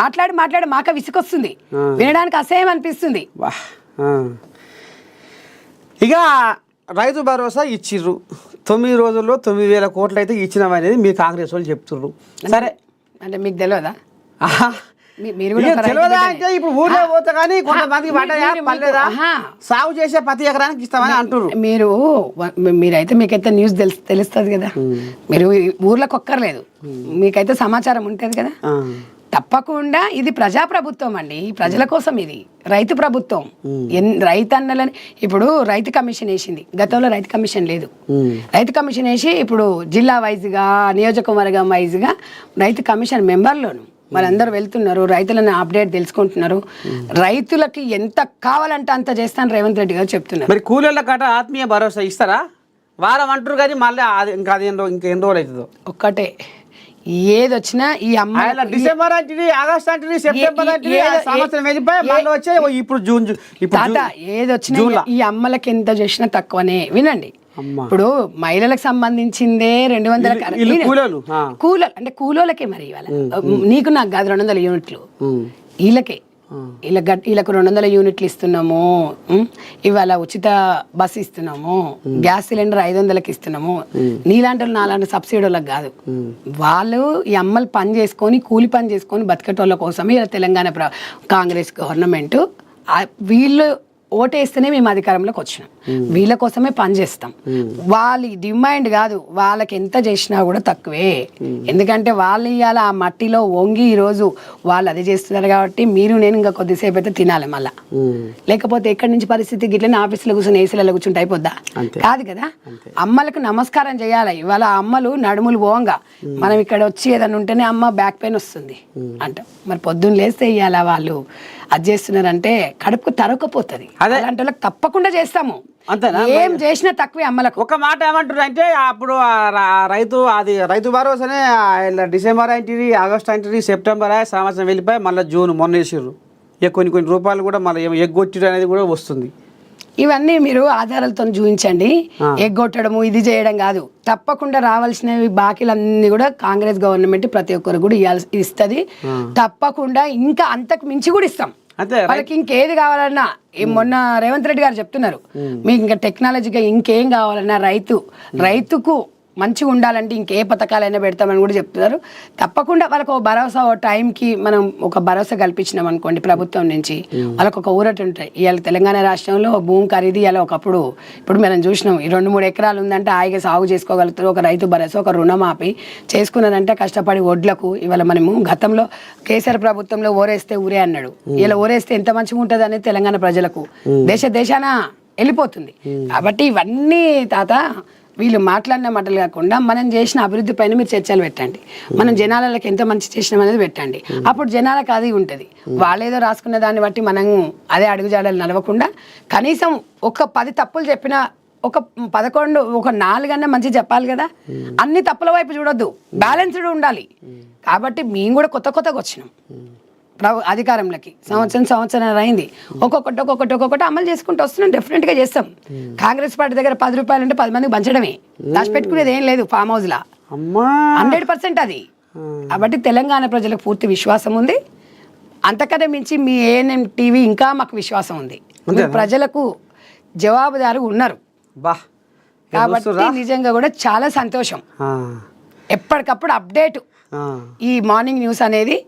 మాట్లాడి మాక విసుకొస్తుంది, వినడానికి అసహ్యం అనిపిస్తుంది. ఇక రైతు భరోసా ఇచ్చిర్రు. 9 రోజుల్లో 9,000 కోట్లు అయితే ఇచ్చినామనేది మీ కాంగ్రెస్ వాళ్ళు చెప్తుర్రు. సరే, అంటే మీకు తెలియదా? తెలియదా అంటే ఇప్పుడు ఊళ్ళో పోతే కానీ కొంతమందికి పడలేదా? సాగు చేసే ప్రతి ఎకరానికి ఇస్తామని అంటున్నారు. మీరైతే మీకైతే న్యూస్ తెలుస్తుంది కదా. మీరు ఊర్లోకి ఒక్కర్లేదు, మీకైతే సమాచారం ఉంటుంది కదా. తప్పకుండా ఇది ప్రజాప్రభుత్వం అండి, ప్రజల కోసం. ఇది రైతు ప్రభుత్వం. రైతన్నలని ఇప్పుడు రైతు కమిషన్ వేసింది. గతంలో రైతు కమిషన్ లేదు. రైతు కమిషన్ వేసి ఇప్పుడు జిల్లా వైజ్గా, నియోజకవర్గం వైజ్గా రైతు కమిషన్ మెంబర్లోను వాళ్ళందరూ వెళ్తున్నారు, రైతులను అప్డేట్ తెలుసుకుంటున్నారు. రైతులకి ఎంత కావాలంటే అంత చేస్తాను రేవంత్ రెడ్డి గారు చెప్తున్నారు. మరి కూలీల కట ఆత్మీయ భరోసా ఇస్తారా? వారం అంటారు కానీ మళ్ళీ ఇంకా ఎన్ని రోజులు అవుతుందో. ఒక్కటే, ఏది వచ్చినా ఈ అమ్మ ఆయన డిసెంబర్ అంటే ఆగస్ట్ అంటే సెప్టెంబర్ అంటే సంవత్సరం వెళ్ళిపోయి మళ్ళీ వచ్చే ఇప్పుడు జూన్ తాత ఏది వచ్చినా ఈ అమ్మలకి ఎంత చేసినా తక్కువనే. వినండి, ఇప్పుడు మహిళలకు సంబంధించిందే 200 కూలోళ్ళు అంటే కూలోళ్ళకే మరి ఇవాళ నీకు నాకు కాదు 200 యూనిట్లు వీళ్ళకే. వీళ్ళకు 200 యూనిట్లు ఇస్తున్నాము, ఇవాళ ఉచిత బస్సు ఇస్తున్నాము, గ్యాస్ సిలిండర్ 500కి ఇస్తున్నాము. నీలాంటి నాలాంటి సబ్సిడీ వాళ్ళకి కాదు. వాళ్ళు ఈ అమ్మలు పని చేసుకొని కూలి పని చేసుకొని బతికేటోళ్ళ కోసమే ఇలా తెలంగాణ కాంగ్రెస్ గవర్నమెంట్ వీళ్ళు ఓటేస్తేనే మేము అధికారంలోకి వచ్చినాం. వీళ్ళ కోసమే పనిచేస్తాం. వాళ్ళ డిమాండ్ కాదు, వాళ్ళకి ఎంత చేసినా కూడా తక్కువే. ఎందుకంటే వాళ్ళు ఇవాళ ఆ మట్టిలో వంగి ఈరోజు వాళ్ళు అది చేస్తున్నారు కాబట్టి మీరు నేను ఇంకా కొద్దిసేపు అయితే తినాలి మళ్ళా. లేకపోతే ఎక్కడి నుంచి పరిస్థితి గిట్లనే ఆఫీసులో కూర్చొని ఏసీలలో కూర్చుంటే అయిపోద్దా? కాదు కదా. అమ్మలకు నమస్కారం చేయాలి. ఇవాళ అమ్మలు నడుములు పోవంగా మనం ఇక్కడ వచ్చి ఏదైనా ఉంటేనే అమ్మ బ్యాక్ పెయిన్ వస్తుంది అంట. మరి పొద్దున్న లేస్తే ఇవాళ వాళ్ళు అది చేస్తున్నారంటే కడుపుకు తరగకపోతుంది. అలాంటి వాళ్ళకి తప్పకుండా చేస్తాము. ఏం చేసినా తక్కువే అమ్మలకు. ఒక మాట ఏమంటారు అంటే అప్పుడు రైతు భరోసానే డిసెంబర్ అంటే ఆగస్ట్ అంటే సెప్టెంబర్ సంవత్సరం వెళ్ళిపోయి మళ్ళీ జూన్ మొన్న వేసారు. ఇక కొన్ని రూపాయలు కూడా మళ్ళీ ఎగ్గొట్టడం అనేది కూడా వస్తుంది. ఇవన్నీ మీరు ఆధారాలతో చూపించండి. ఎగ్గొట్టడము ఇది చేయడం కాదు. తప్పకుండా రావాల్సినవి బాకీలన్నీ కూడా కాంగ్రెస్ గవర్నమెంట్ ప్రతి ఒక్కరు కూడా ఇస్తుంది. తప్పకుండా ఇంకా అంతకు మించి కూడా ఇస్తాం. వాళ్ళకి ఇంకేది కావాలన్నా మొన్న రేవంత్ రెడ్డి గారు చెప్తున్నారు, మీకు ఇంకా టెక్నాలజీగా ఇంకేం కావాలన్నా రైతుకు మంచిగా ఉండాలంటే ఇంకే పథకాలైనా పెడతామని కూడా చెప్తున్నారు. తప్పకుండా వాళ్ళకు ఒక భరోసా, ఓ టైంకి మనం ఒక భరోసా కల్పించినాం అనుకోండి ప్రభుత్వం నుంచి, వాళ్ళకు ఒక ఊరట ఉంటాయి. ఇవాళ తెలంగాణ రాష్ట్రంలో భూమి ఖరీదు ఇవాళ ఒకప్పుడు ఇప్పుడు మనం చూసినాం 2-3 ఎకరాలు ఉందంటే హాయిగా సాగు చేసుకోగలుగుతారు. ఒక రైతు భరోసా, ఒక రుణమాఫీ చేసుకున్నదంటే కష్టపడి వడ్లకు. ఇవాళ మనము గతంలో కేసీఆర్ ప్రభుత్వంలో ఓరేస్తే ఊరే అన్నాడు. ఇలా ఓరేస్తే ఎంత మంచిగా ఉంటుంది అనేది తెలంగాణ ప్రజలకు దేశాన వెళ్ళిపోతుంది. కాబట్టి ఇవన్నీ తాత వీళ్ళు మాట్లాడిన మాటలు కాకుండా మనం చేసిన అభివృద్ధి పైన మీరు చర్చలు పెట్టండి. మనం జనాలకు ఎంత మంచి చేసినాం అనేది పెట్టండి. అప్పుడు జనాలకు అది ఉంటుంది. వాళ్ళేదో రాసుకున్న దాన్ని బట్టి మనం అదే అడుగుజాడలు నడవకుండా కనీసం ఒక 10 తప్పులు చెప్పినా ఒక 11 ఒక 4 అన్నా మంచి చెప్పాలి కదా. అన్ని తప్పుల వైపు చూడొద్దు, బ్యాలెన్స్డ్ ఉండాలి. కాబట్టి మేము కూడా కొత్తగా వచ్చినాం అధికారంలోకి. సంవత్సరం అయింది. ఒక్కొక్కటి అమలు చేసుకుంటూ వస్తున్నాం. డెఫినెట్గా చేస్తాం. కాంగ్రెస్ పార్టీ దగ్గర 10 రూపాయలు అంటే 10 మందికి పంచడమే, దాచిపెట్టుకునేది ఏం లేదు. ఫామ్ హౌస్ లా 100% అది. కాబట్టి తెలంగాణ ప్రజలకు పూర్తి విశ్వాసం ఉంది. అంతకన్నా మించి మీ ఏఎన్ఎం టీవీ ఇంకా మాకు విశ్వాసం ఉంది. ప్రజలకు జవాబుదారు ఉన్నారు కాబట్టి నిజంగా కూడా చాలా సంతోషం. ఎప్పటికప్పుడు అప్డేట్ ఈ మార్నింగ్ న్యూస్ అనేది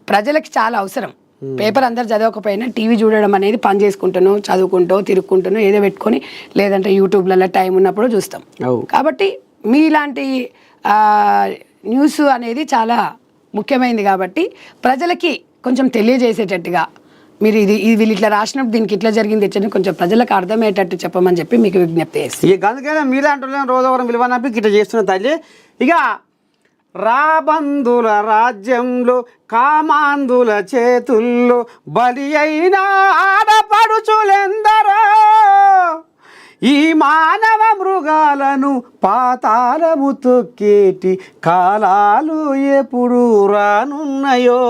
ప్రజలకి చాలా అవసరం. పేపర్ అందరు చదవకపోయినా టీవీ చూడడం అనేది పని చేసుకుంటాను, చదువుకుంటూ తిరుక్కుంటాను, ఏదో పెట్టుకొని లేదంటే యూట్యూబ్లలో టైం ఉన్నప్పుడు చూస్తాం. కాబట్టి మీలాంటి న్యూస్ అనేది చాలా ముఖ్యమైనది. కాబట్టి ప్రజలకి కొంచెం తెలియజేసేటట్టుగా మీరు ఇది వీళ్ళు ఇట్లా రాసినప్పుడు దీనికి ఇట్లా జరిగింది ఇట్లా కొంచెం ప్రజలకు అర్థమయ్యేటట్టు చెప్పమని చెప్పి మీకు విజ్ఞప్తి చేస్తాను. అందుకనే మీలాంటి రోజు విలువనప్పి ఇట్లా చేస్తున్న తల్లి. ఇక రాబందుల రాజ్యంలో కామాందుల చేతుల్లో బలి అయిన ఆడపడుచులెందరో ఈ మానవ మృగాలను పాతాళము తొక్కేటి కాలాలు ఎప్పుడు రానున్నాయో.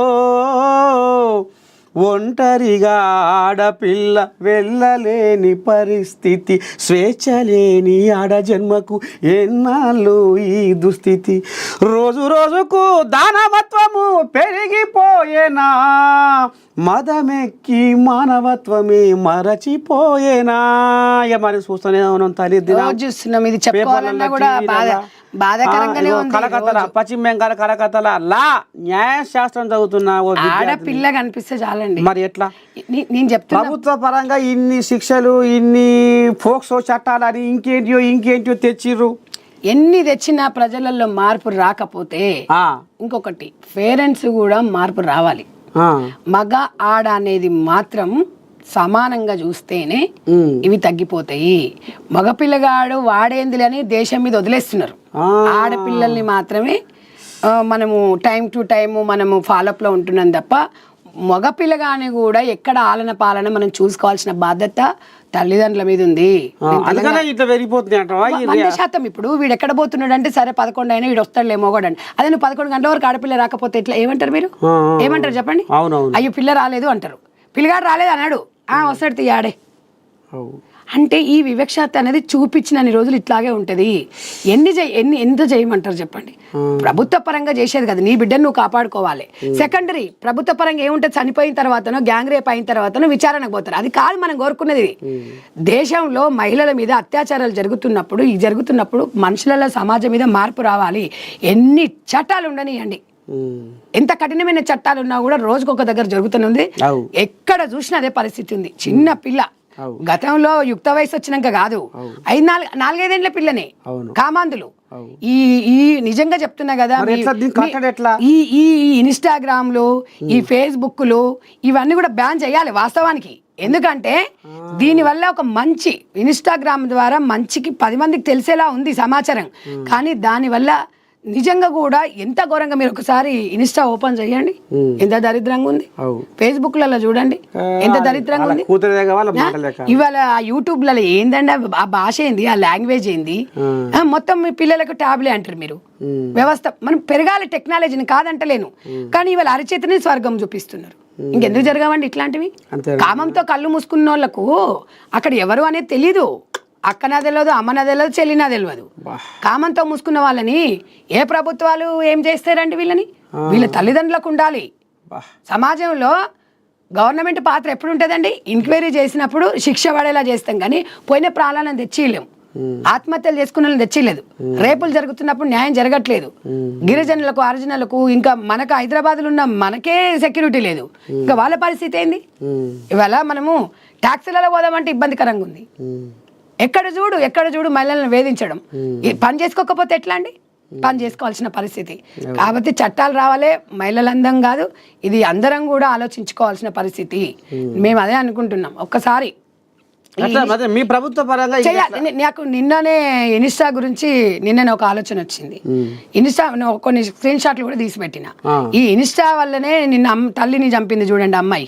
ఒంటరిగా ఆడపిల్ల వెళ్ళలేని పరిస్థితి, స్వేచ్ఛ లేని ఆడజన్మకు ఎన్నాళ్ళు ఈ దుస్థితి. రోజుకు దానవత్వము పెరిగిపోయేనా, మదమెక్కి మానవత్వమే మరచిపోయేనా. మరి చూస్తూనే ఉన్నాం తల్లి చూస్తున్నాం. ఇది చెప్పుకోవాలన్నా కూడా బాధాకరంగానే ఉంది. కలకత్తల పశ్చిమ బెంగాల్ కలకత్తల న్యాయశాస్త్రం చదువుతున్నా ఆడపిల్ల కనిపిస్తే చాలండి. మరి ఎట్లా నేను చెప్తున్నా, ప్రభుత్వ పరంగా ఇన్ని శిక్షలు, ఇన్ని ఫోక్సో చట్టాలని ఇంకేంటియో తెచ్చిర్రు. ఎన్ని తెచ్చినా ప్రజలలో మార్పు రాకపోతే ఇంకొకటి పేరెంట్స్ కూడా మార్పు రావాలి. మగ ఆడ అనేది మాత్రం సమానంగా చూస్తేనే ఇవి తగ్గిపోతాయి. మగపిల్లగాడు వాడేంది అని దేశం మీద వదిలేస్తున్నారు. ఆడపిల్లల్ని మాత్రమే మనము టైం టు టైం మనము ఫాలోఅప్ లో ఉంటున్నాం తప్ప మగపిల్లగాని కూడా ఎక్కడ ఆలన పాలన మనం చూసుకోవాల్సిన బాధ్యత తల్లిదండ్రుల మీద ఉంది. అందుకనే ఇట్లా పెరిగిపోతుంది అంటావా? 100% ఇప్పుడు వీడు ఎక్కడ పోతున్నాడు అంటే సరే 11 అయినా వీడు వస్తాడులే మొగడండి. అదే నువ్వు 11 గంటల వరకు ఆడపిల్ల రాకపోతే ఇట్లా ఏమంటారు మీరు? ఏమంటారు చెప్పండి? అయ్యో పిల్ల రాలేదు అంటారు. పిల్లగాడు రాలేదు అన్నాడు, వస్తాడు తీయాడే అంటే ఈ వివక్షత అనేది చూపించిన రోజులు ఇట్లాగే ఉంటది. ఎంత చేయమంటారు చెప్పండి? ప్రభుత్వ పరంగా చేసేది కదా, నీ బిడ్డను నువ్వు కాపాడుకోవాలి. సెకండరీ ప్రభుత్వ పరంగా ఏముంటుంది, చనిపోయిన తర్వాతనో గ్యాంగ్ రేప్ అయిన తర్వాతనో విచారణకు పోతారు. అది కాదు మనం కోరుకున్నది. దేశంలో మహిళల మీద అత్యాచారాలు జరుగుతున్నప్పుడు మనుషులలో సమాజం మీద మార్పు రావాలి. ఎన్ని చట్టాలు ఉండనియండి, ఎంత కఠినమైన చట్టాలు ఉన్నా కూడా రోజుకొక దగ్గర జరుగుతూనే ఉంది. ఎక్కడ చూసినా అదే పరిస్థితి ఉంది. చిన్న పిల్ల గతంలో యుక్త వయసు వచ్చినాక కాదు, 4-5 పిల్లనే కామాంధులు. ఈ నిజంగా చెప్తున్నా కదా, ఈ ఇన్స్టాగ్రామ్లు, ఈ ఫేస్బుక్లు ఇవన్నీ కూడా బ్యాన్ చేయాలి వాస్తవానికి. ఎందుకంటే దీనివల్ల ఒక మంచి ఇన్స్టాగ్రామ్ ద్వారా మంచికి 10 మందికి తెలిసేలా ఉంది సమాచారం. కానీ దానివల్ల నిజంగా కూడా ఎంత ఘోరంగా, మీరు ఒకసారి ఇన్స్టా ఓపెన్ చేయండి, ఎంత దరిద్రంగా ఉంది. ఫేస్బుక్ లలో చూడండి ఎంత దరిద్రంగా ఉంది. ఇవాళ యూట్యూబ్లలో ఏందండి ఆ భాష ఏంది, ఆ లాంగ్వేజ్ ఏంది, మొత్తం మీ పిల్లలకు ట్యాబ్లే అంటారు మీరు. వ్యవస్థ మనం పెరగాలి, టెక్నాలజీని కాదంటలేను, కానీ ఇవాళ అరచేతిని స్వర్గం చూపిస్తున్నారు. ఇంకెందుకు జరగవండి ఇట్లాంటివి? కామంతో కళ్ళు మూసుకున్న వాళ్ళకు అక్కడ ఎవరు అనేది తెలీదు. అక్కనా తెలియదు, అమ్మనా తెలియదు, చెల్లినా తెలియదు. కామంతో మూసుకున్న వాళ్ళని ఏ ప్రభుత్వాలు ఏం చేస్తారండి? వీళ్ళ తల్లిదండ్రులకు ఉండాలి. సమాజంలో గవర్నమెంట్ పాత్ర ఎప్పుడు ఉంటుందండి? ఎంక్వైరీ చేసినప్పుడు శిక్ష పడేలా చేస్తాం, కానీ పోయిన ప్రాణాలను తెచ్చిలేం. ఆత్మహత్యలు చేసుకున్న వాళ్ళని తెచ్చిలేదు. రేపులు జరుగుతున్నప్పుడు న్యాయం జరగట్లేదు. గిరిజనులకు, అర్జునులకు, ఇంకా మనకు హైదరాబాద్లో ఉన్న మనకే సెక్యూరిటీ లేదు. ఇంకా వాళ్ళ పరిస్థితి ఏంది? ఇవాళ మనము ట్యాక్సీలలో పోదామంటే ఇబ్బందికరంగా ఉంది. ఎక్కడ చూడు మహిళలను వేధించడం. పని చేసుకోకపోతే ఎట్లా అండి? పని చేసుకోవాల్సిన పరిస్థితి. కాబట్టి చట్టాలు రావాలే, మహిళలందం కాదు, ఇది అందరం కూడా ఆలోచించుకోవాల్సిన పరిస్థితి. మేము అదే అనుకుంటున్నాం. ఒక్కసారి మీ ప్రభుత్వ పరంగా నాకు నిన్ననే ఇన్స్టా గురించి నిన్ననే ఒక ఆలోచన వచ్చింది. ఇన్స్టా కొన్ని స్క్రీన్ షాట్లు కూడా తీసి పెట్టిన. ఈ ఇన్స్టా వల్లనే నిన్న తల్లిని చంపింది చూడండి అమ్మాయి.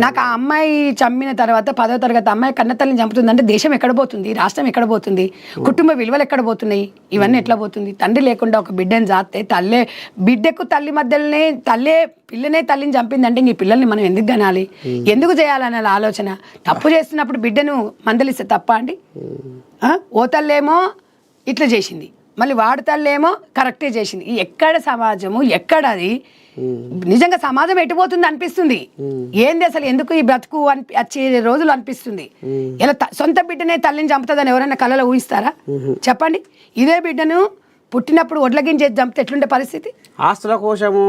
నాకు ఆ అమ్మాయి చంపిన తర్వాత 10వ తరగతి అమ్మాయి కన్న తల్లిని చంపుతుందంటే దేశం ఎక్కడ పోతుంది, రాష్ట్రం ఎక్కడ పోతుంది, కుటుంబ విలువలు ఎక్కడ పోతున్నాయి, ఇవన్నీ ఎట్లా పోతుంది? తండ్రి లేకుండా ఒక బిడ్డని జాతే బిడ్డకు తల్లి మధ్యలోనే పిల్లనే తల్లిని చంపిందంటే ఈ పిల్లల్ని మనం ఎందుకు కనాలి, ఎందుకు చేయాలనే ఆలోచన. తప్పు చేస్తున్నప్పుడు బిడ్డను మందలిస్తే తప్ప అండి? ఓ తల్లేమో ఇట్లా చేసింది, మళ్ళీ వాడు తల్లేమో కరెక్టే చేసింది. ఎక్కడ సమాజము, ఎక్కడ అది? నిజంగా సమాజం ఎటుపోతుంది అనిపిస్తుంది. ఏంది అసలు, ఎందుకు ఈ బ్రతుకు వచ్చే రోజులు అనిపిస్తుంది. ఇలా సొంత బిడ్డనే తల్లిని చంపుతుందని ఎవరైనా కళలో ఊహిస్తారా చెప్పండి? ఇదే బిడ్డను పుట్టినప్పుడు ఒడ్లగించేసి చంపితే ఎట్లుండే పరిస్థితి? ఆస్తుల కోసము,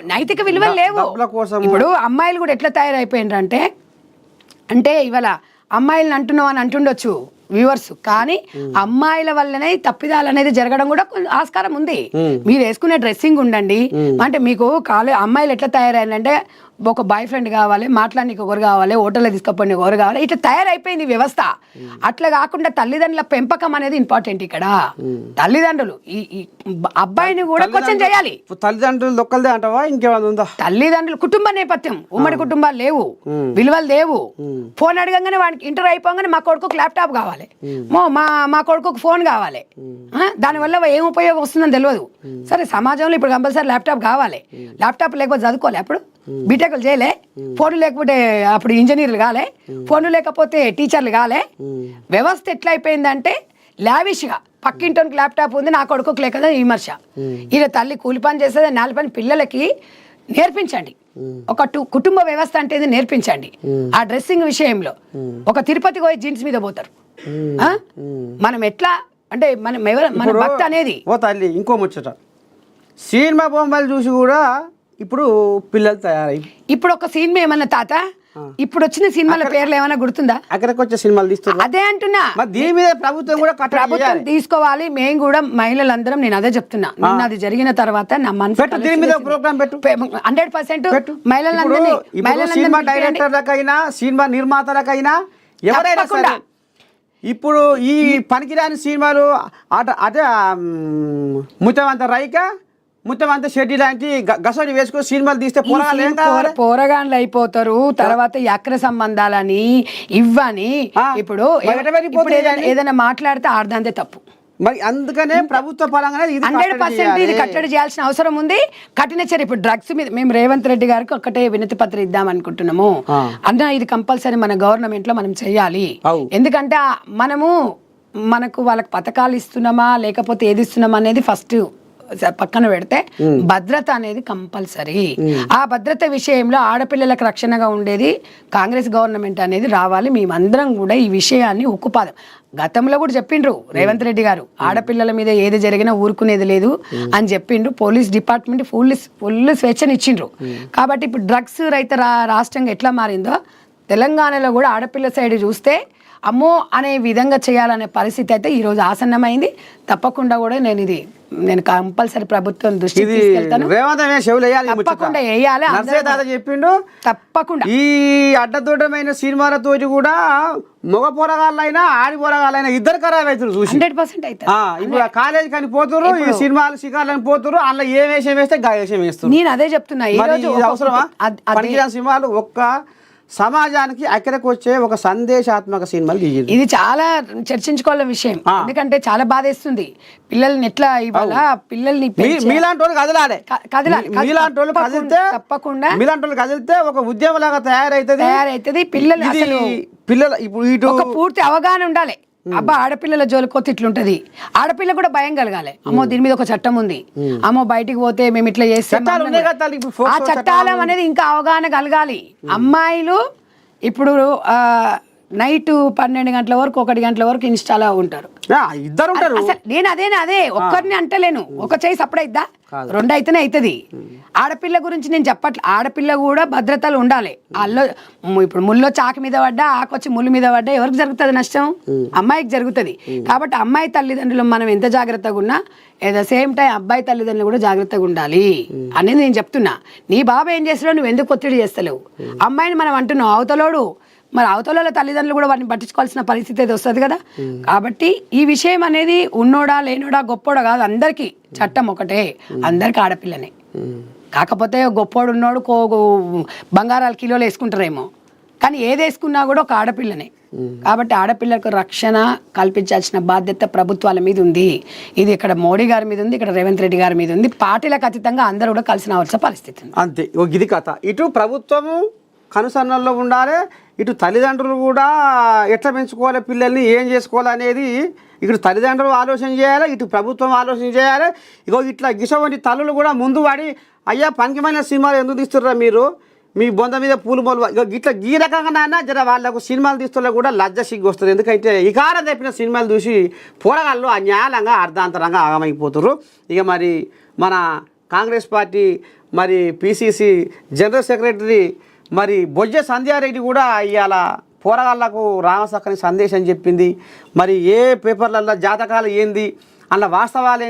నైతిక విలువలు లేవు. ఇప్పుడు అమ్మాయిలు కూడా ఎట్లా తయారైపోయినారు అంటే ఇవాళ అమ్మాయిలను అంటున్నావు అని అంటుండొచ్చు వ్యూవర్స్, కానీ అమ్మాయిల వల్లనే తప్పిదాలు అనేది జరగడం కూడా ఆస్కారం ఉంది. మీరు వేసుకునే డ్రెస్సింగ్ ఉండండి, అంటే మీకు అమ్మాయిలు ఎట్లా తయారైందంటే ఒక బాయ్ ఫ్రెండ్ కావాలి, మాట్లాడడానికి ఒకరు కావాలి, హోటల్లో తీసుకుపోయి ఒకరు కావాలి, ఇట్లా తయారైపోయింది వ్యవస్థ. అట్లా కాకుండా తల్లిదండ్రుల పెంపకం అనేది ఇంపార్టెంట్. ఇక్కడ తల్లిదండ్రులు ఈ అబ్బాయిని కూడా క్వశ్చన్ చేయాలి. తల్లిదండ్రులు ఒక్కళ్ళదే అంటావా, ఇంకేమైనా ఉందా? తల్లిదండ్రులు కుటుంబ నేపథ్యం, ఉమ్మడి కుటుంబాలు లేవు, విలువలు లేవు. ఫోన్ అడగంగానే వాడికి ఇంటర్ అయిపోగానే మా కొడుకు ల్యాప్టాప్ కావాలి, మా కొడుకు ఫోన్ కావాలి. దానివల్ల ఏం ఉపయోగం వస్తుందని తెలియదు. సరే సమాజంలో ఇప్పుడు కంపల్సరీ ల్యాప్టాప్ కావాలి. ల్యాప్టాప్ లేకపోతే చదువుకోవాలి. అప్పుడు బీటెక్లు చేయలే, ఫోన్లు లేకపోతే అప్పుడు ఇంజనీర్లు కాలే, ఫోన్లు లేకపోతే టీచర్లు కాలే. వ్యవస్థ ఎట్లా అయిపోయిందంటే లావిష్గా పక్కింటోనికి ల్యాప్టాప్ ఉంది, నా కొడుకు లేకదా విమర్శ. ఇలా తల్లి కూలి పని చేసేది, 4 పని పిల్లలకి నేర్పించండి. ఒక కుటుంబ వ్యవస్థ అంటే నేర్పించండి. ఆ డ్రెస్సింగ్ విషయంలో ఒక తిరుపతికి పోయి జీన్స్ మీద పోతారు. మనం ఎట్లా అంటే మన భక్తి అనేది తల్లి. ఇంకో ముచ్చట, సినిమా బొమ్మలు చూసి కూడా ఇప్పుడు పిల్లలు తయారై ఇప్పుడు ఒక సినిమా ఏమన్నా తాత, ఇప్పుడు వచ్చిన సినిమాల పేర్లు ఏమైనా గుర్తుందా? అక్కడికి వచ్చే సినిమాలు తీస్తున్నారు. అదే అంటున్నా, దీని మీద ప్రభుత్వం కూడా ప్రభుత్వం తీసుకోవాలి. మేము కూడా మహిళలందరం, నేను అదే చెప్తున్నా. నిన్న అది జరిగిన తర్వాత నా మనసు 100% మహిళలందరినీ, సినిమా డైరెక్టర్లకైనా సినిమా నిర్మాతలకైనా ఎవరైనా సరే ఇప్పుడు ఈ పనికిరాని సినిమాలు అదే ముత్యవంత రైక మొత్తం అంతా షెడ్డి లాంటి గసడి వేసుకొని సినిమాలు తీస్తే పోరాగాలు ఏం కావాలి? పోరగాన్లు అయిపోతారు. తర్వాత ఈ అక్ర సంబంధాలని ఇవ్వని ఇప్పుడు ఏదైనా మాట్లాడితే ఆర్దాంతే తప్పు. మరి అందుకనే ప్రభుత్వ పరంగానే 100% ఇది కట్టడి చేయాల్సిన అవసరం ఉంది. కఠిన చర్య. ఇప్పుడు డ్రగ్స్ మీద మేము రేవంత్ రెడ్డి గారికి ఒక్కటే వినతి పత్రం ఇద్దాం అనుకుంటున్నాము అన్న, ఇది కంపల్సరీ మన గవర్నమెంట్ లో మనం చెయ్యాలి. ఎందుకంటే మనకు వాళ్ళకి పథకాలు ఇస్తున్నామా లేకపోతే ఏది ఇస్తున్నామా అనేది ఫస్ట్ పక్కన పెడితే భద్రత అనేది కంపల్సరీ. ఆ భద్రత విషయంలో ఆడపిల్లలకు రక్షణగా ఉండేది కాంగ్రెస్ గవర్నమెంట్ అనేది రావాలి. మేమందరం కూడా ఈ విషయాన్ని ఉక్కుపాదం గతంలో కూడా చెప్పిండ్రు రేవంత్ రెడ్డి గారు, ఆడపిల్లల మీద ఏది జరిగినా ఊరుకునేది లేదు అని చెప్పిండ్రు. పోలీస్ డిపార్ట్మెంట్ ఫుల్ స్వేచ్ఛను ఇచ్చిండ్రు. కాబట్టి ఇప్పుడు డ్రగ్స్ రహిత రాష్ట్రంగా ఎట్లా మారిందో తెలంగాణలో కూడా ఆడపిల్ల సైడ్ చూస్తే అమ్మో అనే విధంగా చేయాలనే పరిస్థితి అయితే ఈరోజు ఆసన్నమైంది. తప్పకుండా కూడా నేను కంపల్సరీ ప్రభుత్వం దృష్టికి తీసుకెళ్తాను. తప్పకుండా వేయాలి చెప్పిండు. తప్పకుండా ఈ అడ్డదొడ్డమైన సినిమాలతో కూడా మగ పోరగాళ్ళైనా ఆడి పోరగాళ్ళైనా ఇద్దరు ఖరాబ్ అవుతారు చూసి 100% అవుతారు. ఇప్పుడు కాలేజీ కానీ పోతురు, ఈ సినిమాలు షికార్లని పోతురు, అందులో ఏ వేషం వేస్తే గా వేషం వేస్తారు. నేను అదే చెప్తున్నా. ఈ రోజు అవసరమా పనికిరాని సినిమాలు? ఒక్క సమాజానికి అక్కడికి వచ్చే ఒక సందేశాత్మక సినిమాలు తీయాలి. ఇది చాలా చర్చించుకోవాల విషయం. ఎందుకంటే చాలా బాధేస్తుంది. పిల్లల్ని ఎట్లా ఇవాళ పిల్లల్ని మీలాంటి వాళ్ళు కదలాలి. మీలాంటి వాళ్ళు కదిలితే తప్పకుండా మీలాంటి వాళ్ళు కదిలితే ఒక ఉద్యమం లాగా తయారైతుంది. పిల్లలు ఇప్పుడు పూర్తి అవగాహన ఉండాలి. అబ్బా ఆడపిల్లల జోలికోతే ఇట్లుంటది, ఆడపిల్ల కూడా భయం కలగాలి. అమ్మో దీని మీద ఒక చట్టం ఉంది, అమ్మో బయటికి పోతే మేము ఇట్లా చేస్తాం. ఆ చట్టాలు అనేది ఇంకా అవగాహన కలగాలి. అమ్మాయిలు ఇప్పుడు నైట్ 12 గంటల వరకు 1 గంటల వరకు ఇన్స్టాలో ఉంటారు. ఇద్దరు ఉంటారు. నేను అదే ఒక్కరిని అంటలేను. ఒక చేయి సపడైద్దా? 2 అయితేనే అవుతుంది. ఆడపిల్ల గురించి నేను చెప్పట్లే. ఆడపిల్ల కూడా భద్రతలు ఉండాలి. ఇప్పుడు ముల్లో చాకు మీద పడ్డా ఆకొచ్చి ముళ్ళు మీద పడ్డా ఎవరికి జరుగుతుంది నష్టం? అమ్మాయికి జరుగుతుంది. కాబట్టి అమ్మాయి తల్లిదండ్రులు మనం ఎంత జాగ్రత్తగా ఉన్నా ఎట్ ద సేమ్ టైం అబ్బాయి తల్లిదండ్రులు కూడా జాగ్రత్తగా ఉండాలి అనేది నేను చెప్తున్నా. నీ బాబు ఏం చేస్తాడో నువ్వు ఎందుకు ఒత్తిడి చేస్తలేవు? అమ్మాయిని మనం అంటున్నావు, అవతలోడు మరి అవతల తల్లిదండ్రులు కూడా వాటిని పట్టించుకోవాల్సిన పరిస్థితి అయితే వస్తుంది కదా. కాబట్టి ఈ విషయం అనేది ఉన్నోడా లేనోడా గొప్పోడా కాదు, అందరికీ చట్టం ఒకటే, అందరికి ఆడపిల్లనే. కాకపోతే గొప్పోడు ఉన్నోడు బంగారాలు కిలోలు వేసుకుంటారేమో, కానీ ఏది వేసుకున్నా కూడా ఒక ఆడపిల్లనే. కాబట్టి ఆడపిల్లకు రక్షణ కల్పించాల్సిన బాధ్యత ప్రభుత్వాల మీద ఉంది. ఇది ఇక్కడ మోడీ గారి మీద ఉంది, ఇక్కడ రేవంత్ రెడ్డి గారి మీద ఉంది. పార్టీలకు అతీతంగా అందరూ కూడా కలిసి రావాల్సిన పరిస్థితి ఉంది. అంతే ఇది కథ. ఇటు ప్రభుత్వము కనుసన్నల్లో ఉండాలి, ఇటు తల్లిదండ్రులు కూడా ఎట్లా పెంచుకోవాలి పిల్లల్ని, ఏం చేసుకోవాలి అనేది ఇటు తల్లిదండ్రులు ఆలోచన చేయాలి, ఇటు ప్రభుత్వం ఆలోచన చేయాలి. ఇట్లా గిసవంటి తల్లులు కూడా ముందు వాడి అయ్యా పనికిమైన సినిమాలు ఎందుకు తీస్తున్నారా మీరు, మీ బొంద మీద పూలు మొలు ఇట్లా ఈ రకంగా నాన్న జర వాళ్ళకు సినిమాలు తీస్తున్నా కూడా లజ్జ సిగ్గు వస్తుంది. ఎందుకంటే ఇకారం తెప్పిన సినిమాలు చూసి పోరగాళ్ళు అన్యాయంగా అర్ధాంతరంగా ఆగమైపోతారు. మరి మన కాంగ్రెస్ పార్టీ మరి పిసిసి జనరల్ సెక్రటరీ మరి బొజ్జ సంధ్యారెడ్డి కూడా ఇవాళ పోరగాళ్లకు రామసక్కని సందేశం చెప్పింది. మరి ఏ పేపర్లలో జాతకాలు ఏంది అన్న వాస్తవాలు